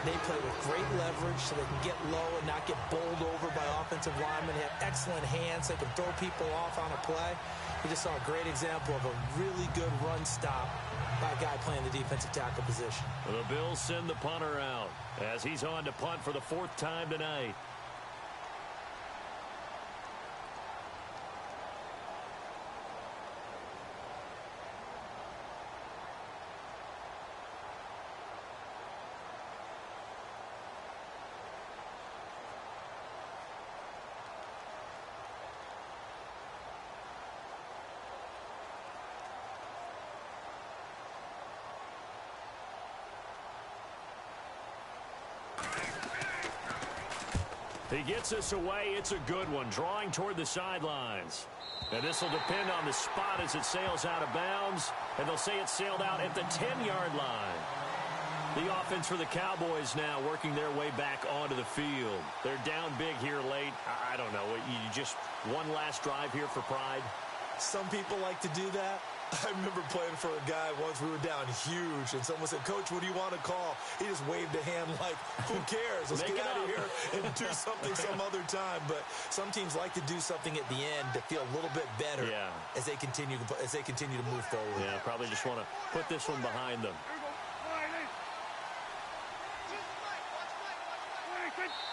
[SPEAKER 2] they play with great leverage so they can get low and not get bowled over by offensive linemen. They have excellent hands. They can throw people off on a play. We just saw a great example of a really good run stop by a guy playing the defensive tackle position.
[SPEAKER 1] The Bills send the punter out as he's on to punt for the 4th time tonight. He gets us away. It's a good one, drawing toward the sidelines. And this will depend on the spot as it sails out of bounds. And they'll say it sailed out at the 10-yard line. The offense for the Cowboys now working their way back onto the field. They're down big here late. I don't know. You just one last drive here for pride?
[SPEAKER 2] Some people like to do that. I remember playing for a guy once. We were down huge, and someone said, "Coach, what do you want to call?" He just waved a hand like, "Who cares? Let's get out of here and do something some other time." But some teams like to do something at the end to feel a little bit better as they continue to move forward.
[SPEAKER 1] Yeah, probably just want to put this one behind them.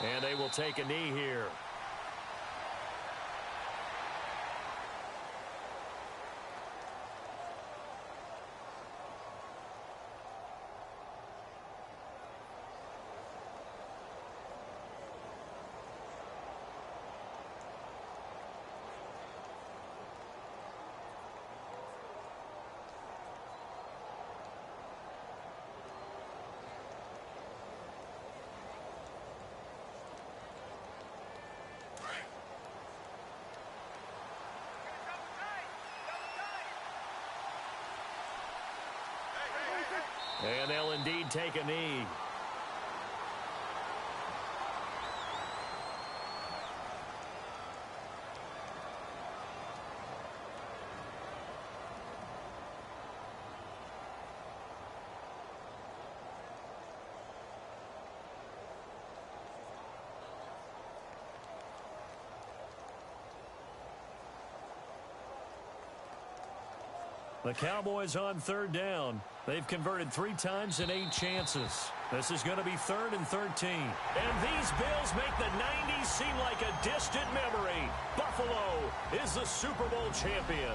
[SPEAKER 1] And they will take a knee here. And they'll indeed take a knee. The Cowboys on third down. They've converted 3 times in 8 chances. This is going to be 3rd and 13. And these Bills make the 90s seem like a distant memory. Buffalo is the Super Bowl champion.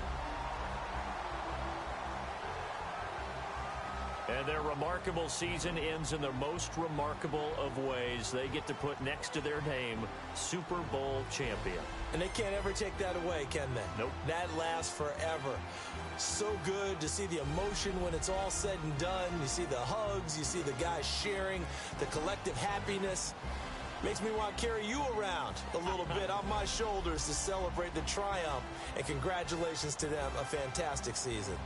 [SPEAKER 1] And their remarkable season ends in the most remarkable of ways. They get to put next to their name, Super Bowl champion.
[SPEAKER 2] And they can't ever take that away, can they?
[SPEAKER 1] Nope.
[SPEAKER 2] That lasts forever. So good to see the emotion when it's all said and done. You see the hugs. You see the guys sharing, the collective happiness. Makes me want to carry you around a little bit on my shoulders to celebrate the triumph. And congratulations to them. A fantastic season.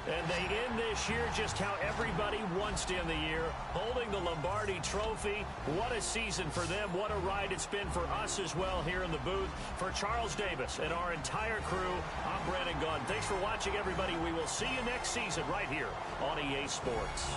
[SPEAKER 1] And they end this year just how everybody wants to end the year, holding the Lombardi Trophy. What a season for them. What a ride it's been for us as well here in the booth. For Charles Davis and our entire crew, I'm Brandon Gunn. Thanks for watching, everybody. We will see you next season right here on EA Sports.